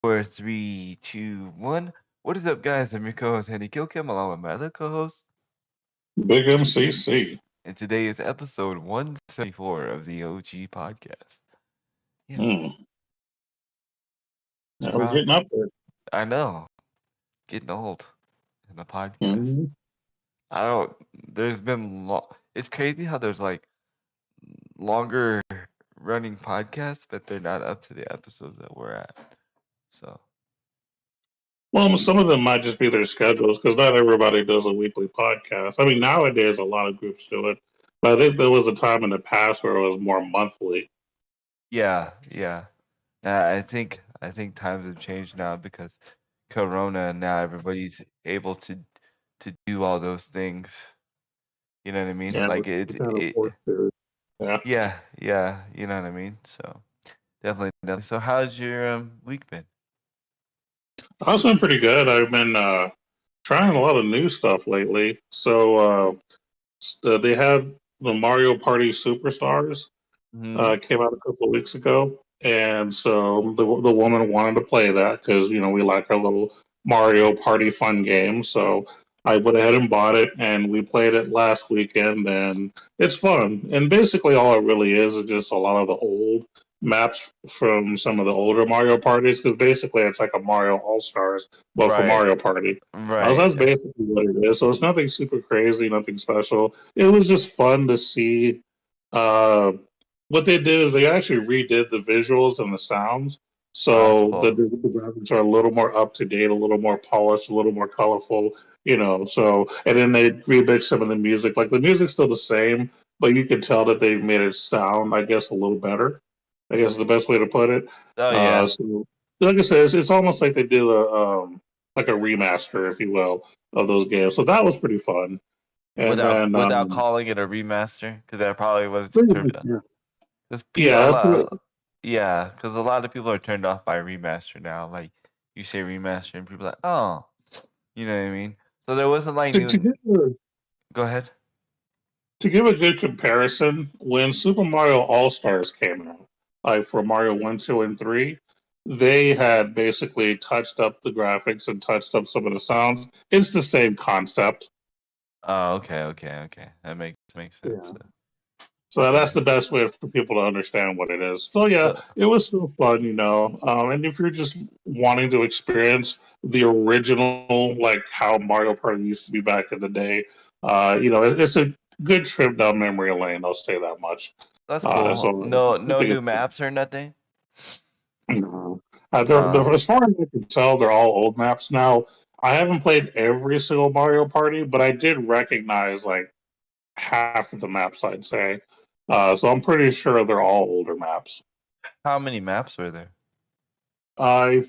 Four, three, two, one. What is up, guys? I'm your co-host Handikillcam, along with my other co-host, Big MCC. and today is episode 174 of the OG podcast. Yeah, Hmm. it's Yeah, we're about. getting up there. I know, getting old in the podcast. Hmm. I don't. There's been It's crazy how there's like longer running podcasts, but they're not up to the episodes that we're at. So Well, some of them might just be their schedules because not everybody does a weekly podcast. I mean, nowadays a lot of groups do it, but I think there was a time in the past where it was more monthly. yeah, yeah. I think times have changed now because Corona, and now everybody's able to do all those things. You know what I mean? Yeah, Like we kind of forced it. Yeah, yeah, yeah. You know what I mean? So definitely, definitely. So how's your week been? I've been pretty good. I've been trying a lot of new stuff lately. So they had the Mario Party Superstars. Hmm. Came out a couple of weeks ago, and so the woman wanted to play that because we like our little Mario Party fun game. So I went ahead and bought it, and we played it last weekend, and it's fun. And basically, all it really is just a lot of the old maps from some of the older Mario parties because basically it's like a Mario All Stars, but for Right, Mario Party. So right. that's basically what it is. So it's nothing super crazy, nothing special. It was just fun to see. Uh, what they did is they actually redid the visuals and the sounds. Oh, that's So cool. the graphics are a little more up to date, a little more polished, a little more colorful, So, and then they remixed some of the music. Like the music's still the same, but you can tell that they've made it sound, I guess, a little better. I guess is the best way to put it. Oh yeah, So, like I said, it's almost like they did a remaster, if you will, of those games. So that was pretty fun. And without then, without calling it a remaster, because that probably was pretty turned much, up. yeah, Because people, yeah, that's yeah, because a lot of people are turned off by remaster now. Like you say remaster, and people are like, oh, you know what I mean. So there wasn't like to new. give a, Go ahead. to give a good comparison, when Super Mario All Stars came out, like for Mario 1, 2, and 3, they had basically touched up the graphics and touched up some of the sounds. It's the same concept. Oh, okay, okay, okay. That makes sense. Yeah. So that's Yeah. the best way for people to understand what it is. So yeah, So it was still fun. And if you're just wanting to experience the original, like how Mario Party used to be back in the day, it's a good trip down memory lane. I'll say that much. that's Uh, cool. so I No think new it's good. maps or nothing. No. Uh, As far as I can tell, they're all old maps now. I haven't played every single Mario Party, but I did recognize like half of the maps, I'd say. So I'm pretty sure they're all older maps. how many maps were there? I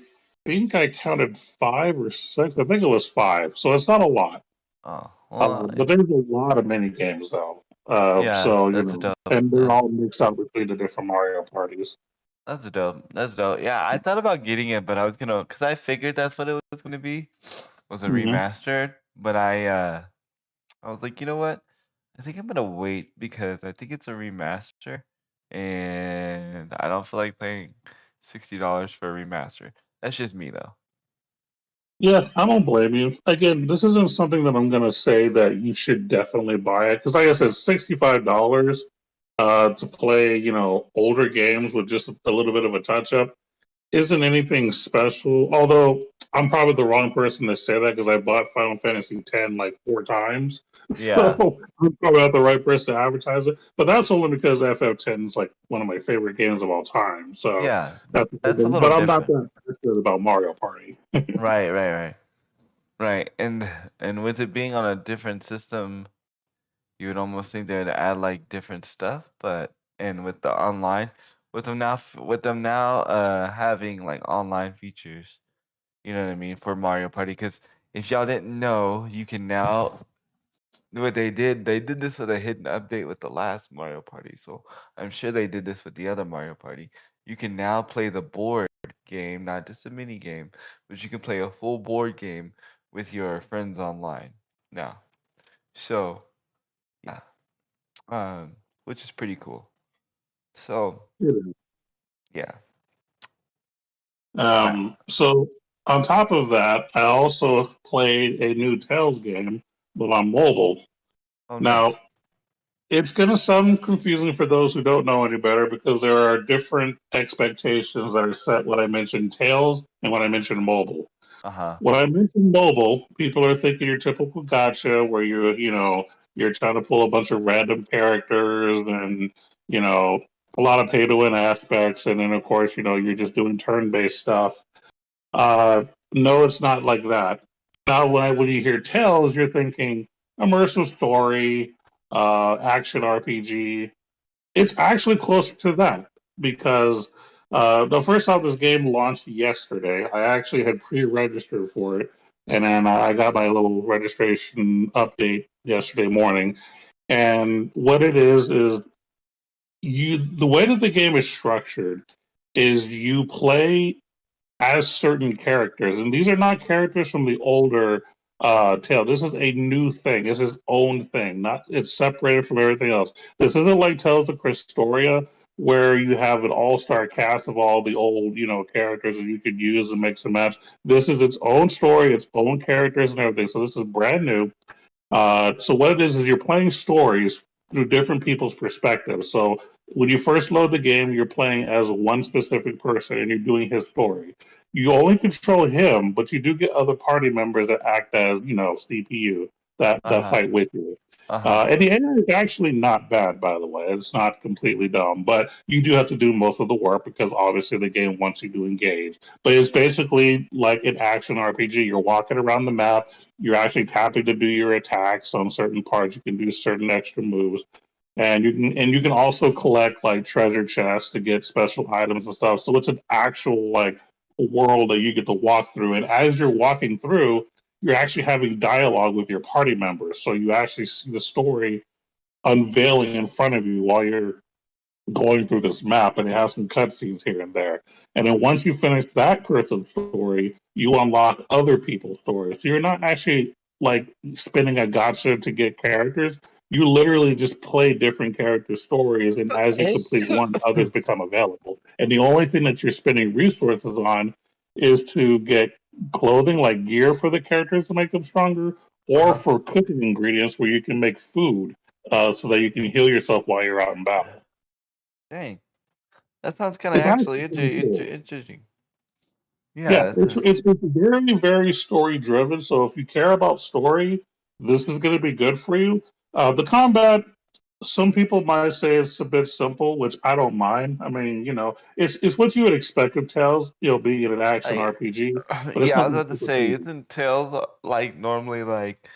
think I counted five or six. I think it was five. So it's not a lot. Oh, well, But there's a lot of mini games though. yeah, that's dope. And they're all mixed up between the different Mario parties. That's dope. That's dope. Yeah, I thought about getting it, but I was gonna, cause I figured that's what it was gonna be, was a Hmm. remastered. But I was like, you know what? I think I'm gonna wait because I think it's a remaster, and I don't feel like paying $60 for a remaster. That's just me though. Yeah, I don't blame you. Again, this isn't something that I'm going to say that you should definitely buy it because, like I said, $65 to play, older games with just a little bit of a touch up isn't anything special. Although I'm probably the wrong person to say that because I bought Final Fantasy X like four times, Yeah, so I'm probably not the right person to advertise it. But that's only because FF10 is like one of my favorite games of all time. So yeah, that's the that's a thing. little But I'm not different. that passionate about Mario Party. Right, right, right, right. And with it being on a different system, you would almost think they'd add like different stuff, but and with the online, with them now having like online features, you know what I mean, for Mario Party. Because if y'all didn't know, you can now what they did this with a hidden update with the last Mario Party. So I'm sure they did this with the other Mario Party. You can now play the board game, not just a mini game, but you can play a full board game with your friends online now. So yeah, which is pretty cool. So yeah, Right. So on top of that, I also played a new Tales game, but on mobile. Oh, Now, nice. it's going to sound confusing for those who don't know any better because there are different expectations that are set when I mention Tales and when I mention mobile. Uh-huh. When I mention mobile, people are thinking your typical gotcha where you're trying to pull a bunch of random characters and, you know, a lot of pay to win aspects. And then, of course, you're just doing turn based stuff. No, it's not like that. Now, when you hear Tales, you're thinking immersive story, action RPG. It's actually closer to that because first off, this game launched yesterday. I actually had pre-registered for it, and then I got my little registration update yesterday morning. And what it is the way that the game is structured is you play as certain characters, and these are not characters from the older tale. This is a new thing. This is its own thing. Not it's separated from everything else. This isn't like Tales of Christoria, where you have an all-star cast of all the old, characters that you could use and mix and match. This is its own story, its own characters, and everything. So this is brand new. So what it is you're playing stories through different people's perspectives. So when you first load the game, you're playing as one specific person and you're doing his story. You only control him, but you do get other party members that act as, CPU that Uh-huh. fight with you. Uh-huh. And the AI is actually not bad, by the way. It's not completely dumb, but you do have to do most of the work because obviously the game wants you to engage. But it's basically like an action RPG. You're walking around the map, you're actually tapping to do your attacks on certain parts. You can do certain extra moves, and you can also collect like treasure chests to get special items and stuff. So it's an actual like world that you get to walk through. And as you're walking through, you're actually having dialogue with your party members. So you actually see the story unveiling in front of you while you're going through this map, and it has some cutscenes here and there. And then once you finish that person's story, you unlock other people's stories. So you're not actually like spinning a gotcha to get characters. You literally just play different character stories, and as you complete one, others become available. And the only thing that you're spending resources on is to get clothing, like gear for the characters to make them stronger, or Uh-huh. for cooking ingredients where you can make food so that you can heal yourself while you're out and about. Dang. That sounds kind of It's actually actually pretty cool. interesting. Yeah, Yeah, it's very very story driven. So if you care about story, this is going to be good for you. The combat, some people might say it's a bit simple, which I don't mind. I mean, it's what you would expect of Tales, being an action I RPG, but it's yeah, I not was about to super say, easy. isn't Tails like normally like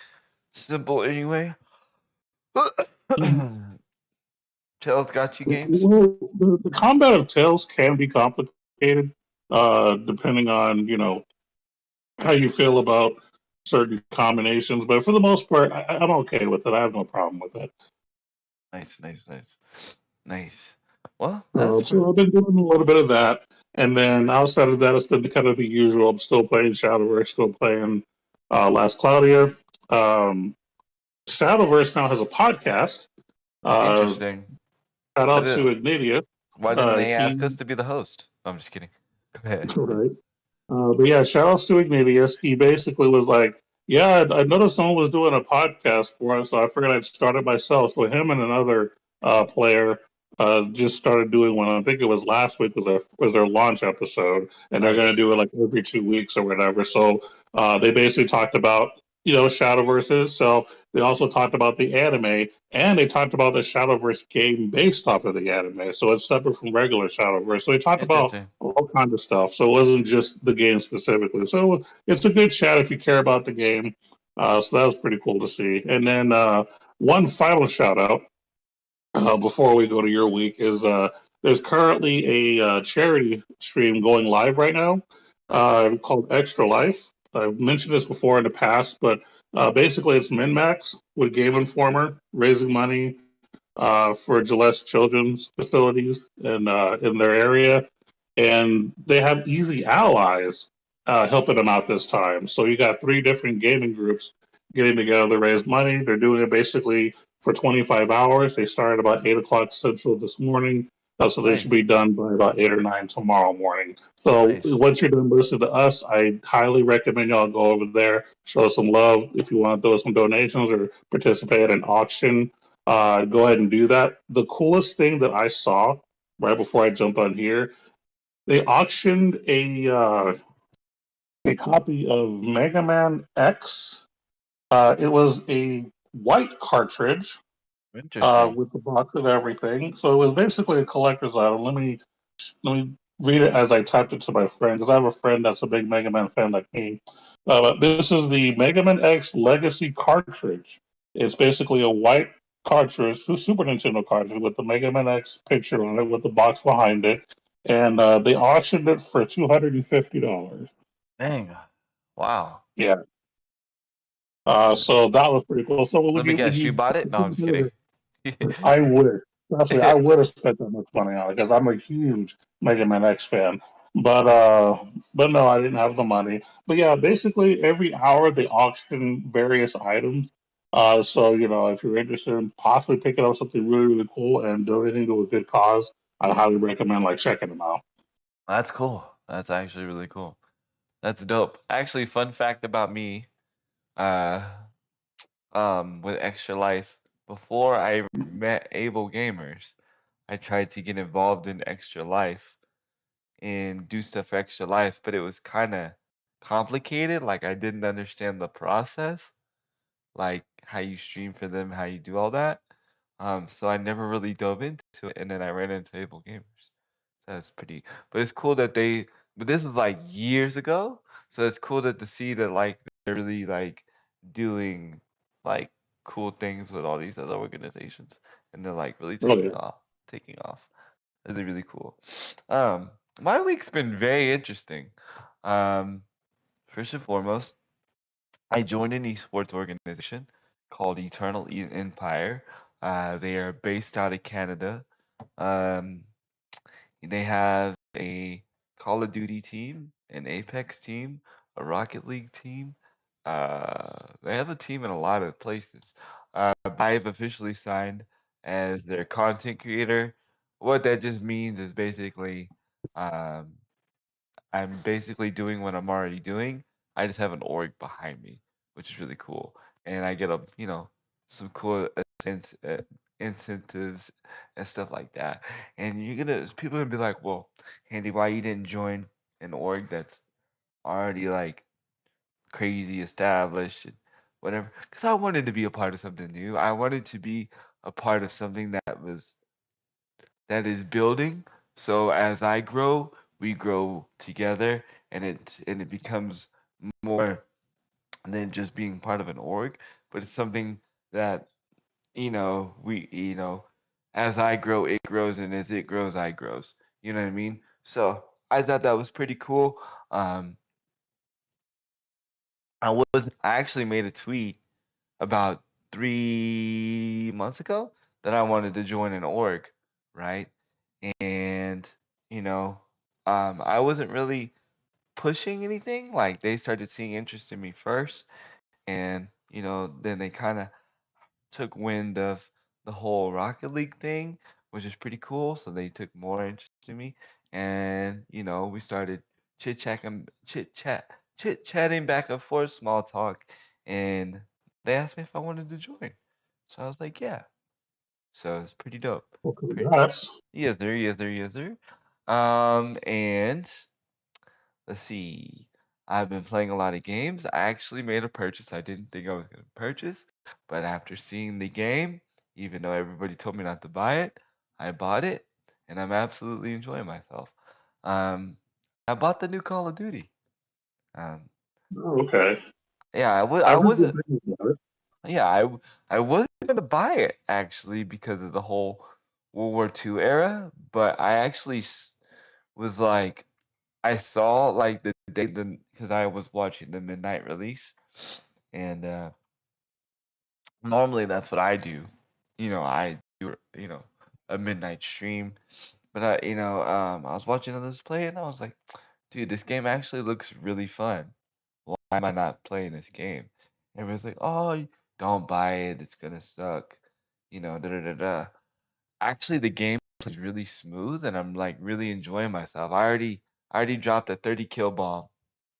simple anyway? Tails got you games? Well, the combat of Tales can be complicated, depending on how you feel about certain combinations. But for the most part, I'm okay with it. I have no problem with it. Nice, nice, nice, nice. Well, that's So I've been doing a little bit of that, and then outside of that, it's been kind of the usual. I'm still playing Shadowverse, still playing Last Claudia. Um, Shadowverse now has a podcast. Uh, interesting. Shout Why out did to Ignitia. why didn't they ask us He to be the host? No, I'm just kidding. Go ahead. right. But yeah, shout outs to Ignatius. He basically was like, "Yeah, I noticed someone was doing a podcast for us, so I figured I'd start it myself." So him and another player just started doing one. I think it was last week was their launch episode, and they're going to Nice. do it like every 2 weeks or whatever. So they basically talked about Shadowverse itself. They also talked about the anime, and they talked about the Shadowverse game based off of the anime. So it's separate from regular Shadowverse. So they talked about Interesting. all kinds of stuff. So it wasn't just the game specifically. So it's a good chat if you care about the game. So that was pretty cool to see. And then one final shout out before we go to your week is there's currently a charity stream going live right now Nice. called Extra Life. I've mentioned this before in the past, but basically it's MinMax with Game Informer raising money for Gillette's children's facilities in their area, and they have easy allies helping them out this time. So you got three different gaming groups getting together to raise money. They're doing it basically for 25 hours. They started about 8 o'clock Central this morning. So they should Nice, be done by about 8 or 9 tomorrow morning. So nice. once you're done listening to us, I highly recommend y'all go over there, show some love. If you want to throw some donations or participate in an auction, go ahead and do that. The coolest thing that I saw right before I jumped on here, they auctioned a copy of Mega Man X. It was a white cartridge Interesting. with the box and everything. So it was basically a collector's item. Let me read it as I typed it to my friend because I have a friend that's a big Mega Man fan like me. But this is the Mega Man X Legacy cartridge. It's basically a white cartridge, the Super Nintendo cartridge with the Mega Man X picture on it with the box behind it, and they auctioned it for $250. Dang. Wow. Yeah. That's So that was pretty cool. So Let me guess, you bought it? No, I'm just kidding. I would. Honestly, I would have spent that much money on it because I'm a huge Mega Man X fan. But no, I didn't have the money. But yeah, basically every hour they auction various items. So if you're interested in possibly picking up something really really cool and donating to a good cause, I highly recommend like checking them out. That's cool. That's actually really cool. That's dope. Actually, fun fact about me, uh, with Extra Life, before I met Able Gamers, I tried to get involved in Extra Life and do stuff for Extra Life, but it was kind of complicated. Like I didn't understand the process, like how you stream for them, how you do all that. So I never really dove into it, and then I ran into Able Gamers. So that's pretty, but it's cool that but this was like years ago, so it's cool that to see that like they're really like doing like cool things with all these other organizations, and they're like really Oh yeah. taking off. It's really cool. Um, my week's been very interesting. Um, First and foremost, I joined an esports organization called Eternal Empire. They are based out of Canada. Um, they have a Call of Duty team, an Apex team, a Rocket League team. They have a team in a lot of places. I've officially signed as their content creator. What that just means is basically, um, I'm basically doing what I'm already doing. I just have an org behind me, which is really cool, and I get some cool incentives and stuff like that. And people are gonna be like, well, Handy, why you didn't join an org that's already like crazy established and whatever? Because I wanted to be a part of something new. I wanted to be a part of something that is building. So as I grow, we grow together, and it becomes more than just being part of an org, but it's something that we as I grow, it grows, and as it grows, I grows. You know what I mean? So I thought that was pretty cool. Um, I actually made a tweet about 3 months ago that I wanted to join an org, right? And you know, I wasn't really pushing anything. Like they started seeing interest in me first, and then they kind of took wind of the whole Rocket League thing, which is pretty cool. So they took more interest in me, and we started chit chatting, chit chatting back and forth, small talk, and they asked me if I wanted to join. So I was like, yeah. So it's pretty dope. Well, Pretty, congrats. yes, there, yes, there, yes, there. And let's see. I've been playing a lot of games. I actually made a purchase I didn't think I was going to purchase, but after seeing the game, even though everybody told me not to buy it, I bought it, and I'm absolutely enjoying myself. Um, I bought the new Call of Duty. Um, Oh, okay. yeah, I I've heard good wasn't, things about it. yeah, I wasn't gonna buy it actually because of the whole World War II era, but I actually was like, I saw like the day because I was watching the midnight release, and normally that's what I do. I do a midnight stream, but I was watching others play, and I was like, dude, this game actually looks really fun. Why am I not playing this game? Everyone's like, oh, don't buy it, it's gonna suck. Da da da da. Actually, the game is really smooth, and I'm like really enjoying myself. I already dropped a 30 kill bomb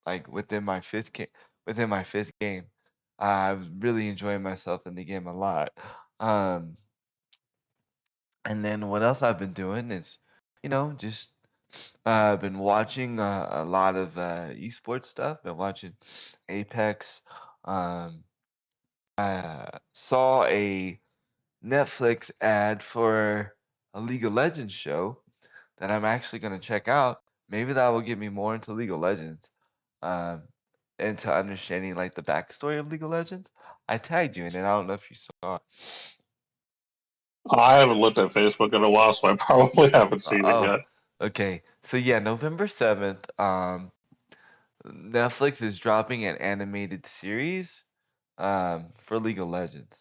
like within my fifth game. I was really enjoying myself in the game a lot. Um, and then what else I've been doing is, just I've been watching a lot of esports stuff. Been watching Apex. Um, I saw a Netflix ad for a League of Legends show that I'm actually gonna check out. Maybe that will get me more into League of Legends, um, into understanding like the backstory of League of Legends. I tagged you in it. I don't know if you saw it. I haven't looked at Facebook in a while, so I probably haven't seen it Oh, yet. okay. So yeah, November 7th, Netflix is dropping an animated series, for League of Legends,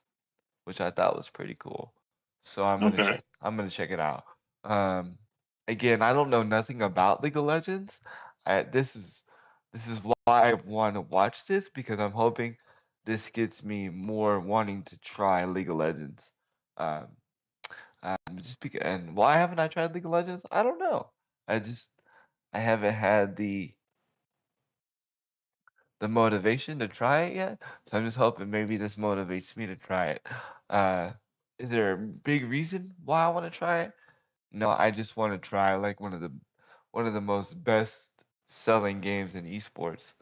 which I thought was pretty cool. So Okay. I'm gonna check it out. Um, Again, I don't know nothing about League of Legends. I, this is why I want to watch this because I'm hoping this gets me more wanting to try League of Legends. Um, just because, and why haven't I tried League of Legends? I don't know. I just I haven't had the motivation to try it yet. So I'm just hoping maybe this motivates me to try it. Uh, is there a big reason why I want to try it? No, I just want to try like one of the most best selling games in esports.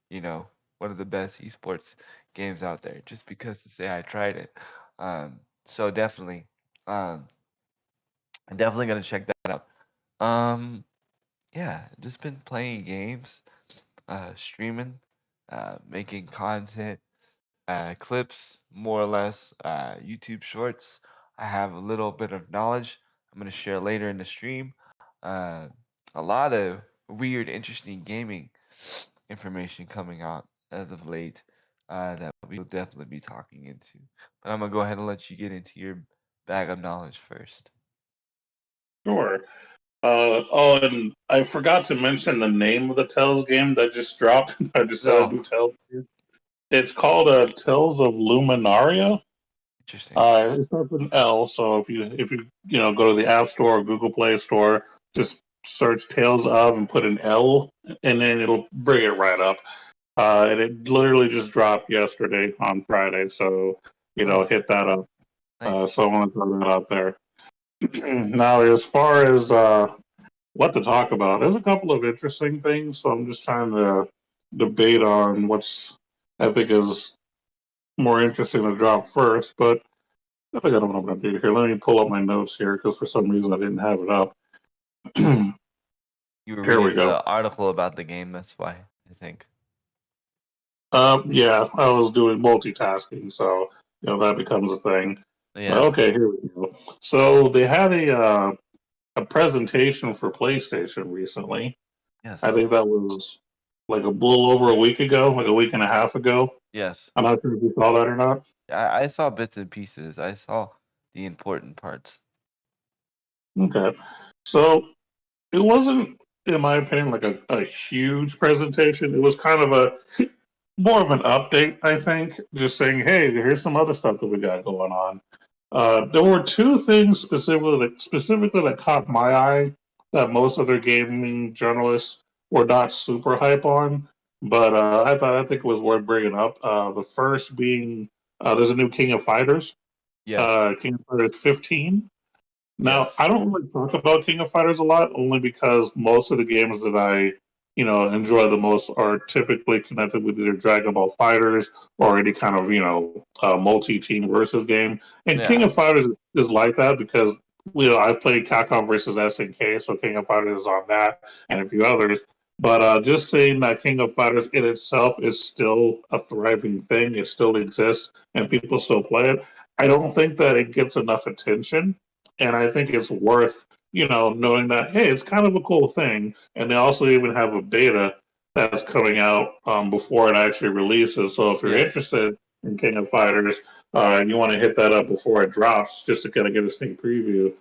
You know, one of the best esports games out there. Just because to say I tried it. So definitely, um, I'm definitely gonna check that out. Um, yeah, just been playing games, streaming, making content, clips, more or less, YouTube shorts. I have a little bit of knowledge I'm going to share later in the stream. Uh, a lot of weird, interesting gaming information coming out as of late, that we will definitely be talking into. But I'm going to go ahead and let you get into your bag of knowledge first. Sure. Oh, and I forgot to mention the name of the Tales game that just dropped. I just said a Oh, new Tales game. It's called Tales of Luminaria. interesting. It starts with an L, so if you go to the App Store or Google Play Store, just search Tales of and put an L, and then it'll bring it right up. And it literally just dropped yesterday on Friday, so Nice, hit that up. nice. So I want to throw that out there. Now, as far as what to talk about, there's a couple of interesting things. So I'm just trying to debate on what's I think is more interesting to drop first. But I think I don't know what I'm doing here. Let me pull up my notes here because for some reason I didn't have it up. You were Here we reading go. the article about the game, that's why, I think. Yeah, I was doing multitasking, so that becomes a thing. Yeah, Okay, here we go. So they had a presentation for PlayStation recently. I yes, think that was like a little over a week ago, like a week and a half ago. yes. I'm not sure if you saw that or not. I saw bits and pieces. I saw the important parts. Okay. So it wasn't, in my opinion, like a huge presentation. It was kind of a more of an update, I think, just saying, hey, here's some other stuff that we got going on. There were two things specifically that caught my eye that most other gaming journalists were not super hype on, but I think it was worth bringing up. The first being there's a new King of Fighters, Yes, King of Fighters 15. Now, yes, I don't really talk about King of Fighters a lot, only because most of the games that I enjoy the most are typically connected with either Dragon Ball Fighters or any kind of, multi-team versus game. And King yeah, of Fighters is like that because, I've played Capcom versus SNK, so King of Fighters is on that and a few others. But just saying that King of Fighters in itself is still a thriving thing, it still exists, and people still play it. I don't think that it gets enough attention, and I think it's worth knowing that hey, it's kind of a cool thing, and they also even have a beta that's coming out before it actually releases. So if you're yes. interested in King of Fighters and you want to hit that up before it drops, just to kind of get a sneak preview,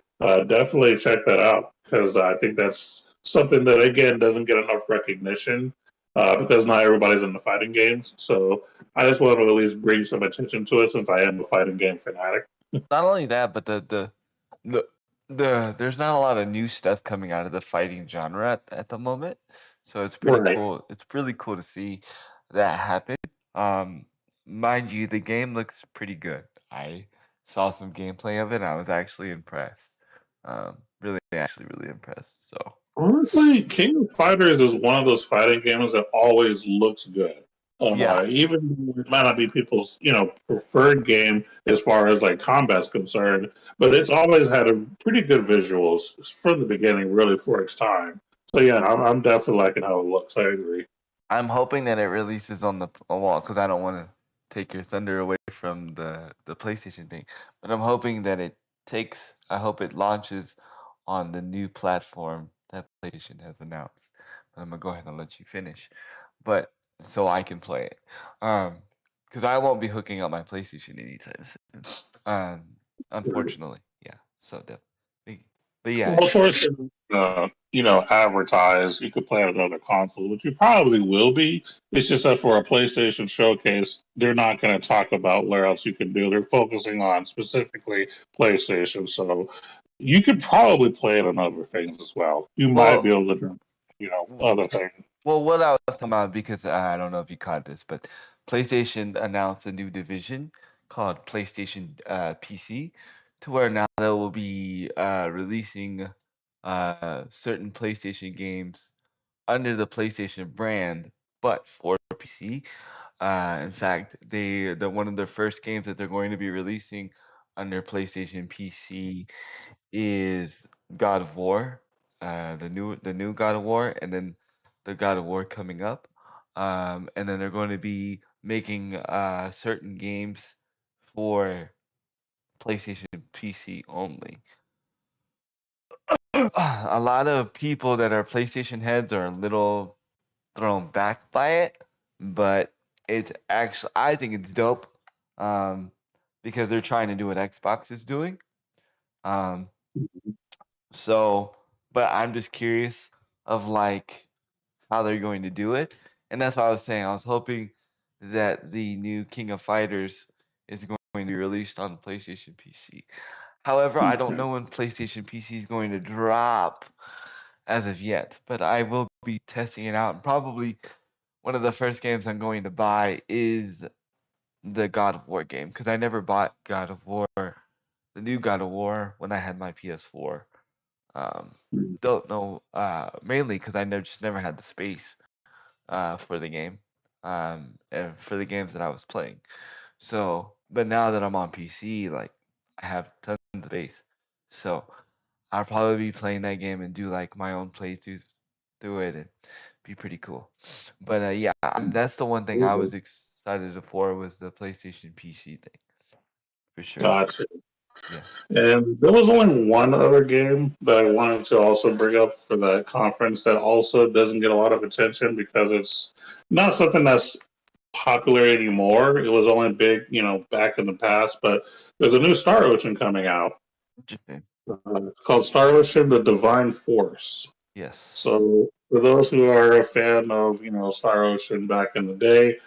definitely check that out because I think that's something that again doesn't get enough recognition. Because not everybody's into fighting games, so I just want to at least bring some attention to it since I am a fighting game fanatic. Not only that, but the there's not a lot of new stuff coming out of the fighting genre at the moment, so it's pretty Right. cool. It's really cool to see that happen. Um, Mind you, the game looks pretty good. I saw some gameplay of it. And I was actually impressed. Really, actually, really impressed. So Honestly, King of Fighters is one of those fighting games that always looks good. yeah, Even it might not be people's preferred game as far as like combat's concerned, but it's always had a pretty good visuals from the beginning, really for its time. So yeah, I'm definitely liking how it looks. I agree. I'm hoping that it releases on the wall because I don't want to take your thunder away from the PlayStation thing. But I'm hoping that it takes. I hope it launches on the new platform that PlayStation has announced. I'm gonna go ahead and let you finish, but so I can play it. Because I won't be hooking up my PlayStation anytime soon. Um, Unfortunately, yeah. So definitely, but yeah, Well, of course, advertise you could play on another console, which you probably will be. It's just that for a PlayStation showcase, they're not going to talk about where else you can do. They're focusing on specifically PlayStation, so you could probably play it on other things as well. You might be well, able to do, other things. Well, what I was talking about, because I don't know if you caught this, but PlayStation announced a new division called PlayStation PC, to where now they will be releasing certain PlayStation games under the PlayStation brand, but for PC. In fact, the one of their first games that they're going to be releasing under PlayStation PC is God of War, the new God of War, and then the God of War coming up, and then they're going to be making certain games for PlayStation PC only. A lot of people that are PlayStation heads are a little thrown back by it, but it's actually I think it's dope, um, because they're trying to do what Xbox is doing. Um, So, but I'm just curious of like how they're going to do it. And that's what I was saying. I was hoping that the new King of Fighters is going to be released on PlayStation PC. However, I don't know when PlayStation PC is going to drop as of yet, but I will be testing it out. And probably one of the first games I'm going to buy is the God of War game, because I never bought God of War, the new God of War, when I had my PS4. Um, don't know, mainly because I just never had the space for the game, and for the games that I was playing. So, but now that I'm on PC, like I have tons of space, so I'll probably be playing that game and do like my own playthroughs through it and be pretty cool. But yeah, that's the one thing I was excited for, was the PlayStation PC thing for sure. Gotcha. Yeah. And there was only one other game that I wanted to also bring up for that conference that also doesn't get a lot of attention because it's not something that's popular anymore. It was only big, back in the past, but there's a new Star Ocean coming out. Interesting. It's called Star Ocean: The Divine Force. Yes. So, for those who are a fan of, Star Ocean back in the day,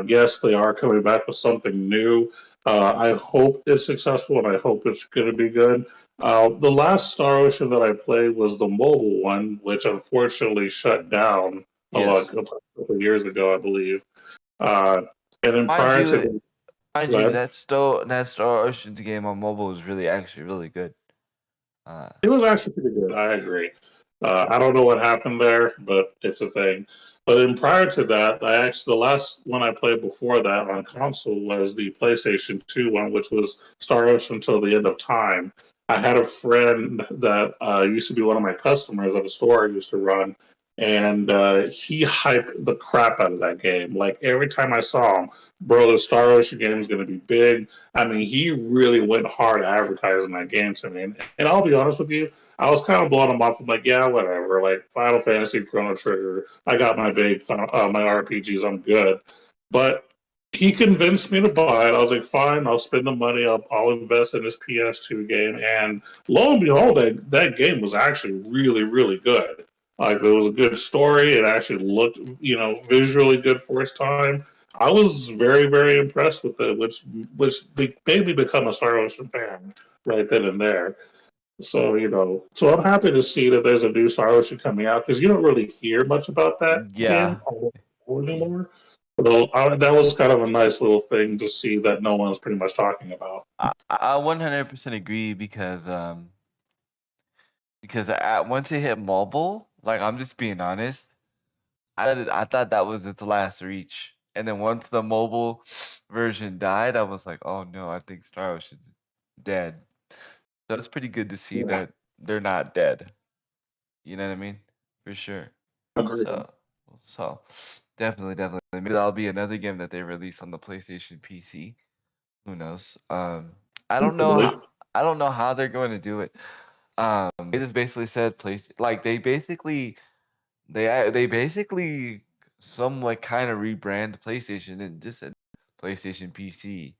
yes, they are coming back with something new. I hope it's successful and I hope it's going to be good. The last Star Ocean that I played was the mobile one, which unfortunately shut down Yes. a couple of years ago, I believe. Uh, and then Mind prior to you, Mind you, that, that Star Ocean's game on mobile is really actually really good. Uh, it was actually pretty good. I agree. I don't know what happened there, but it's a thing. But then prior to that, the last one I played before that on console was the PlayStation 2 one, which was Star Ocean Until the End of Time. I had a friend that used to be one of my customers at a store I used to run, and he hyped the crap out of that game. Like every time I saw him, bro, the Star Ocean game is going to be big. I mean, he really went hard advertising that game to me. And I'll be honest with you, I was kind of blowing him off. I'm like, yeah, whatever. Like Final Fantasy, Chrono Trigger. I got my my RPGs. I'm good. But he convinced me to buy it. I was like, fine, I'll spend the money. I'll invest in this PS2 game. And lo and behold, that game was actually really, really good. Like it was a good story. It actually looked, visually good for its time. I was very, very impressed with it, which made me become a Star Ocean fan right then and there. So so I'm happy to see that there's a new Star Ocean coming out because you don't really hear much about that game Yeah, anymore. So that was kind of a nice little thing to see that no one's pretty much talking about. I 100% agree because once it hit mobile, like I'm just being honest, I thought that was its last reach. And then once the mobile version died, I was like, oh no, I think Star Ocean's dead. So it's pretty good to see Yeah, that they're not dead. You know what I mean? For sure. agreed. So, so definitely. Maybe that'll be another game that they release on the PlayStation PC. Who knows? I don't know Probably. how. I don't know how they're going to do it. They just basically said place like they basically somewhat kind of rebrand PlayStation and just said PlayStation PC.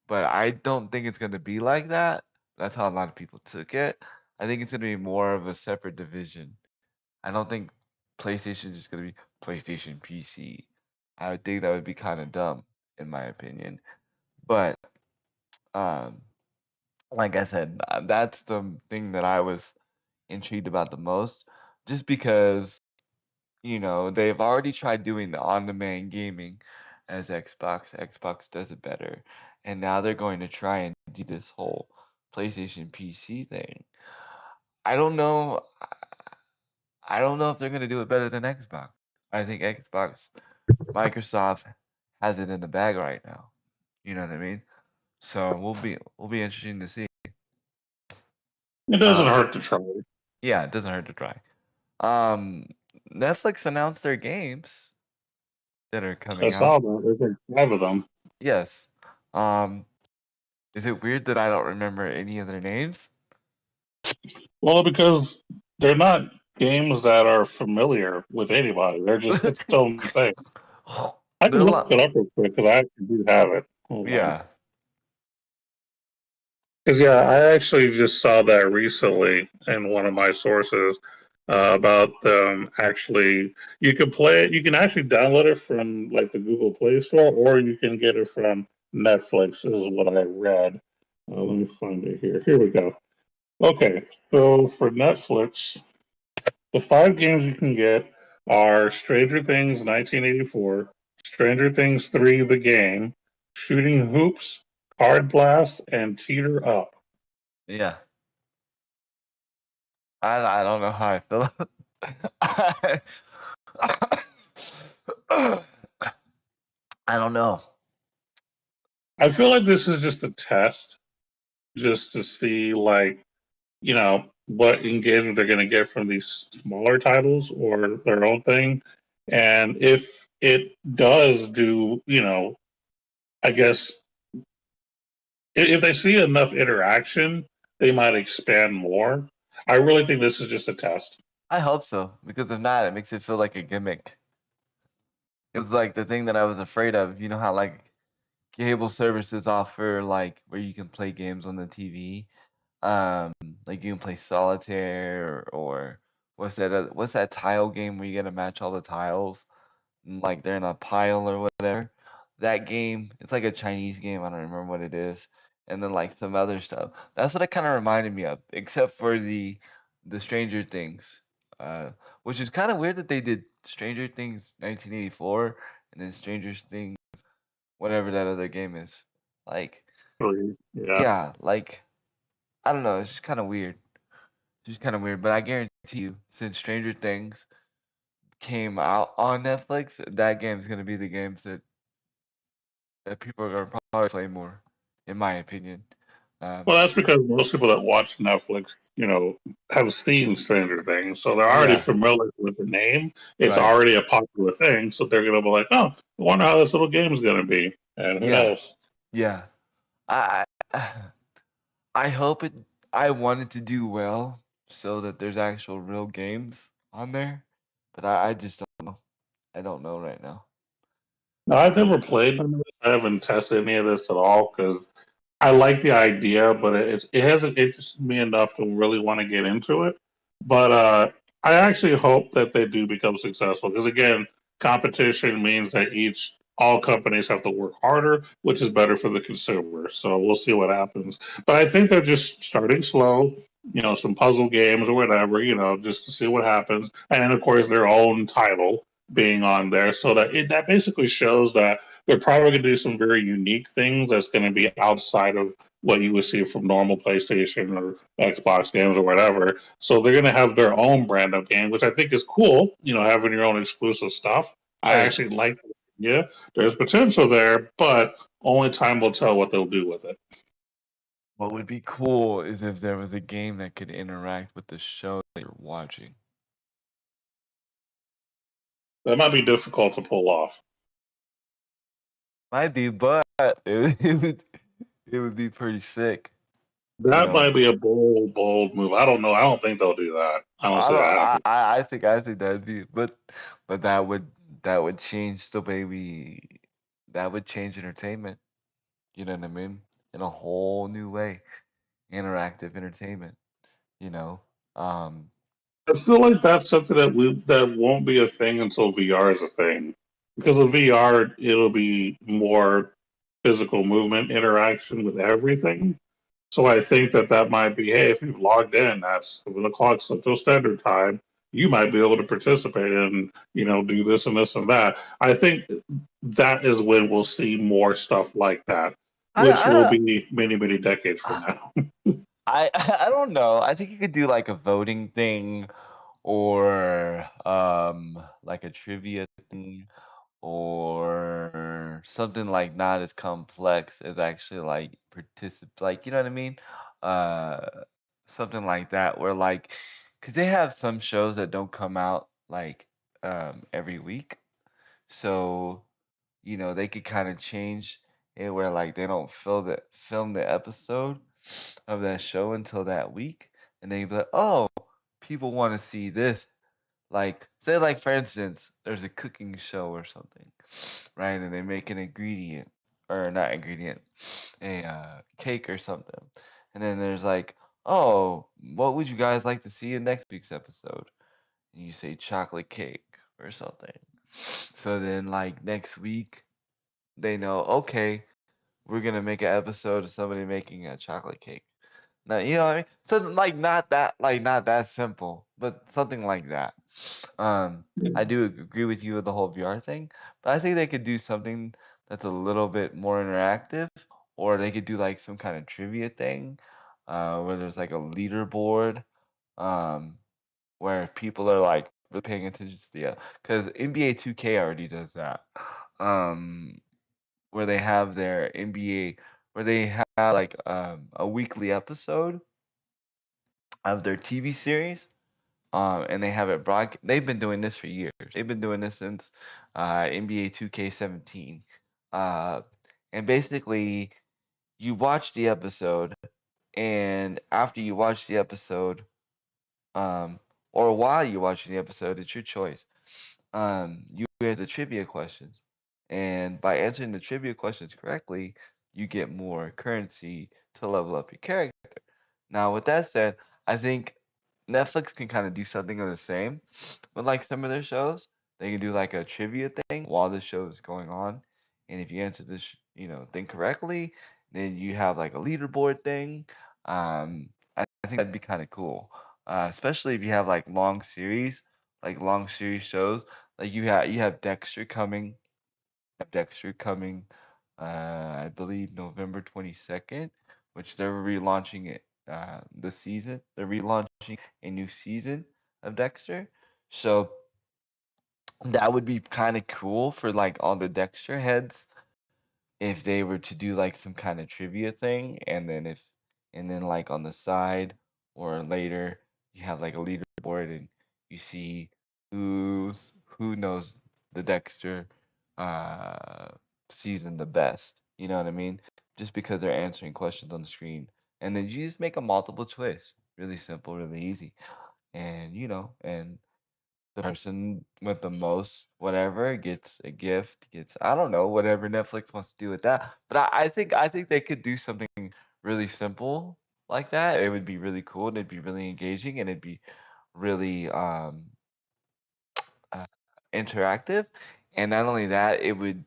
But I don't think it's gonna be like that. That's how a lot of people took it. I think it's gonna be more of a separate division. I don't think PlayStation is just gonna be PlayStation PC. I would think that would be kind of dumb, in my opinion. But um, like I said, that's the thing that I was intrigued about the most, just because they've already tried doing the on-demand gaming as Xbox. Xbox does it better. And now they're going to try and do this whole PlayStation PC thing. I don't know. I don't know if they're going to do it better than Xbox. I think Microsoft has it in the bag right now. You know what I mean? So we'll be interesting to see. It doesn't Um, hurt to try. yeah, it doesn't hurt to try. Um, Netflix announced their games that are I coming out. saw that. There's like 5 of them. Yes. Um, is it weird that I don't remember any of their names? Well, because they're not games that are familiar with anybody. They're just its own thing. I They're can a look it lot. up real quick because I actually do have it. Hold on. Yeah. Because yeah, I actually just saw that recently in one of my sources about actually you can play it. You can actually download it from like the Google Play Store, or you can get it from Netflix. Is what I read. Let me find it here. Here we go. Okay, so for Netflix, the 5 games you can get are Stranger Things 1984, Stranger Things 3 The Game, Shooting Hoops, Card Blast, and Teeter Up. Yeah. I don't know how I feel. I, I don't know. I feel like this is just a test, just to see, like, what engagement they're going to get from these smaller titles or their own thing. And if it does do, I guess if they see enough interaction, they might expand more. I really think this is just a test. I hope so, because if not, it makes it feel like a gimmick. It was like the thing that I was afraid of. You know how like cable services offer like where you can play games on the TV. Um, like you can play solitaire or what's that tile game where you gotta match all the tiles? Like they're in a pile or whatever. That game, it's like a Chinese game. I don't remember what it is. And then like some other stuff. That's what it kind of reminded me of, except for the Stranger Things, uh, which is kind of weird that they did Stranger Things 1984 and then Stranger Things whatever that other game is. Like, Yeah. yeah, like I don't know. It's just kind of weird. It's just kind of weird. But I guarantee you, since Stranger Things came out on Netflix, that game's gonna be the games that people are gonna probably play more, in my opinion. Um, Well, that's because most people that watch Netflix, have seen Stranger Things, so they're already yeah, familiar with the name. It's right. already a popular thing, so they're going to be like, "Oh, I wonder how this little game's going to be." And who Yeah, knows? yeah. I I hope it. I want it to do well so that there's actual real games on there, but I just don't know. I don't know right now. Now, I've Um, never played none of this. I haven't tested any of this at all because I like the idea, but it hasn't interested me enough to really want to get into it. But I actually hope that they do become successful because again, competition means that each all companies have to work harder, which is better for the consumer. So we'll see what happens. But I think they're just starting slow. some puzzle games or whatever, just to see what happens. And then, of course, their own title being on there. So that basically shows that they're probably going to do some very unique things that's going to be outside of what you would see from normal PlayStation or Xbox games or whatever. So they're going to have their own brand of game, which I think is cool, having your own exclusive stuff. I Right. actually like the idea. There's potential there, but only time will tell what they'll do with it. What would be cool is if there was a game that could interact with the show that you're watching. That might be difficult to pull off. Might be, but it would be pretty sick, you That know. might be a bold move. I don't know. I don't think they'll do that. I don't I see don't. that happening. I think that'd be, but that would change the way that would change entertainment. You know what I mean? In a whole new way, interactive entertainment. You know. Um. I feel like that's something that won't be a thing until VR is a thing. Because with VR, it'll be more physical movement interaction with everything. So I think that might be, hey, if you've logged in, that's 7 o'clock Central Standard Time. You might be able to participate and do this and this and that. I think that is when we'll see more stuff like that, I which will I be many many decades from don't. now. I don't know. I think you could do like a voting thing or like a trivia thing or something like not as complex as actually like like you know what I mean? Uh Something like that where like cuz they have some shows that don't come out like every week. So they could kind of change it where like they don't film the episode of that show until that week, and they'd be like, oh, people want to see this. Like, say, like for instance, there's a cooking show or something, right? And they make an ingredient, or not ingredient, a cake or something, and then there's like, oh, what would you guys like to see in next week's episode? And you say chocolate cake or something. So then, like next week, they know, okay, we're gonna make an episode of somebody making a chocolate cake. Now, you know what I mean? Something like not that simple, but something like that. Um, I do agree with you with the whole VR thing, but I think they could do something that's a little bit more interactive, or they could do like some kind of trivia thing, where there's like a leaderboard, um, where people are like really paying attention to the, because NBA 2K already does that. Um, where they have their NBA, where they have like a weekly episode of their TV series, and they have it broad. They've been doing this for years. They've been doing this since NBA 2K17, uh, and basically you watch the episode, and after you watch the episode, um, or while you're watching the episode, it's your choice. You answer the trivia questions, and by answering the trivia questions correctly, you get more currency to level up your character. Now, with that said, I think Netflix can kind of do something of the same with like some of their shows. They can do like a trivia thing while the show is going on, and if you answer this, thing correctly, then you have like a leaderboard thing. I think that'd be kind of cool, especially if you have like long series shows. Like you have Dexter coming. Dexter coming, I believe November 22nd, which they're relaunching it. The season they're relaunching a new season of Dexter, so that would be kind of cool for like all the Dexter heads if they were to do like some kind of trivia thing, and then like on the side or later you have like a leaderboard and you see who knows the Dexter uh season the best. You know what I mean? Just because they're answering questions on the screen. And then you just make a multiple choice. Really simple, really easy. And and the person with the most whatever gets a gift, gets, I don't know, whatever Netflix wants to do with that. But I think they could do something really simple like that. It would be really cool and it'd be really engaging and it'd be really uh, interactive. And not only that, it would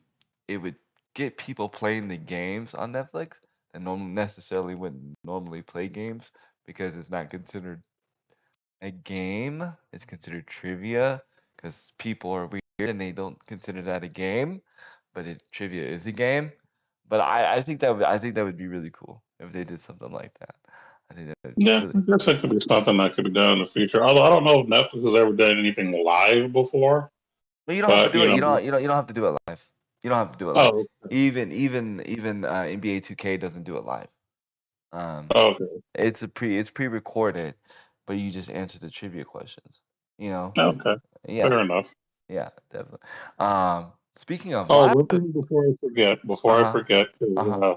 get people playing the games on Netflix that don't necessarily wouldn't normally play games because it's not considered a game. It's considered trivia because people are weird and they don't consider that a game, but trivia is a game. But I think that would be really cool if they did something like that. I think that would Yeah, really. I guess that could be something that could be done in the future. Although I don't know if Netflix has ever done anything live before, But you don't have to but do it. You don't have to do it live. You don't have to do it live. oh, Even NBA 2K doesn't do it live. Um, okay, it's pre-recorded, but you just answer the trivia questions. You know? okay, Yeah, fair enough. yeah, definitely. Speaking of Oh, live, one thing before I uh-huh, forget, 'cause, uh-huh.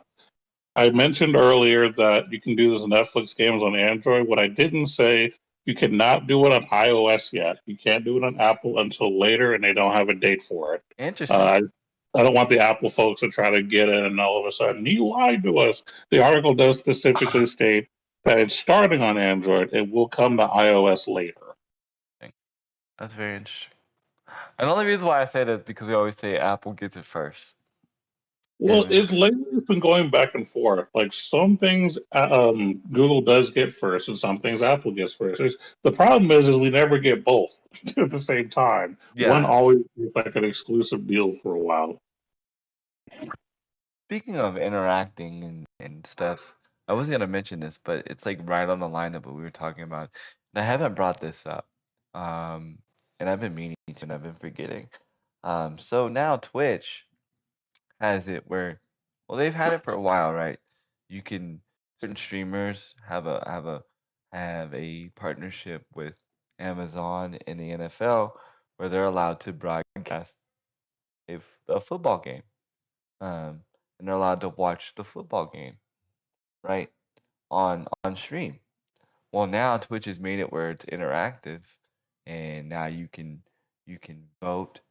I mentioned earlier that you can do this Netflix games on Android. What I didn't say, you cannot do it on iOS yet. You can't do it on Apple until later, and they don't have a date for it. Interesting. Uh, I don't want the Apple folks to try to get in and all of a sudden, you lied to us. The article does specifically state that it's starting on Android. It will come to iOS later. That's very interesting. And the only reason why I say that is because we always say Apple gets it first. Well, And it's been going back and forth. Like some things, Google does get first, and some things Apple gets first. The problem is we never get both at the same time. One yeah, always gets like an exclusive deal for a while. speaking of interacting and stuff, I was gonna mention this, but it's like right on the line of what we were talking about. And I haven't brought this up. Um, and I've been meaning to, and I've been forgetting. So now Twitch has it where, well, they've had it for a while, right? You can certain streamers have a partnership with Amazon and the NFL where they're allowed to broadcast a football game, um, and they're allowed to watch the football game, right, on stream. Well, now Twitch has made it where it's interactive, and now you can vote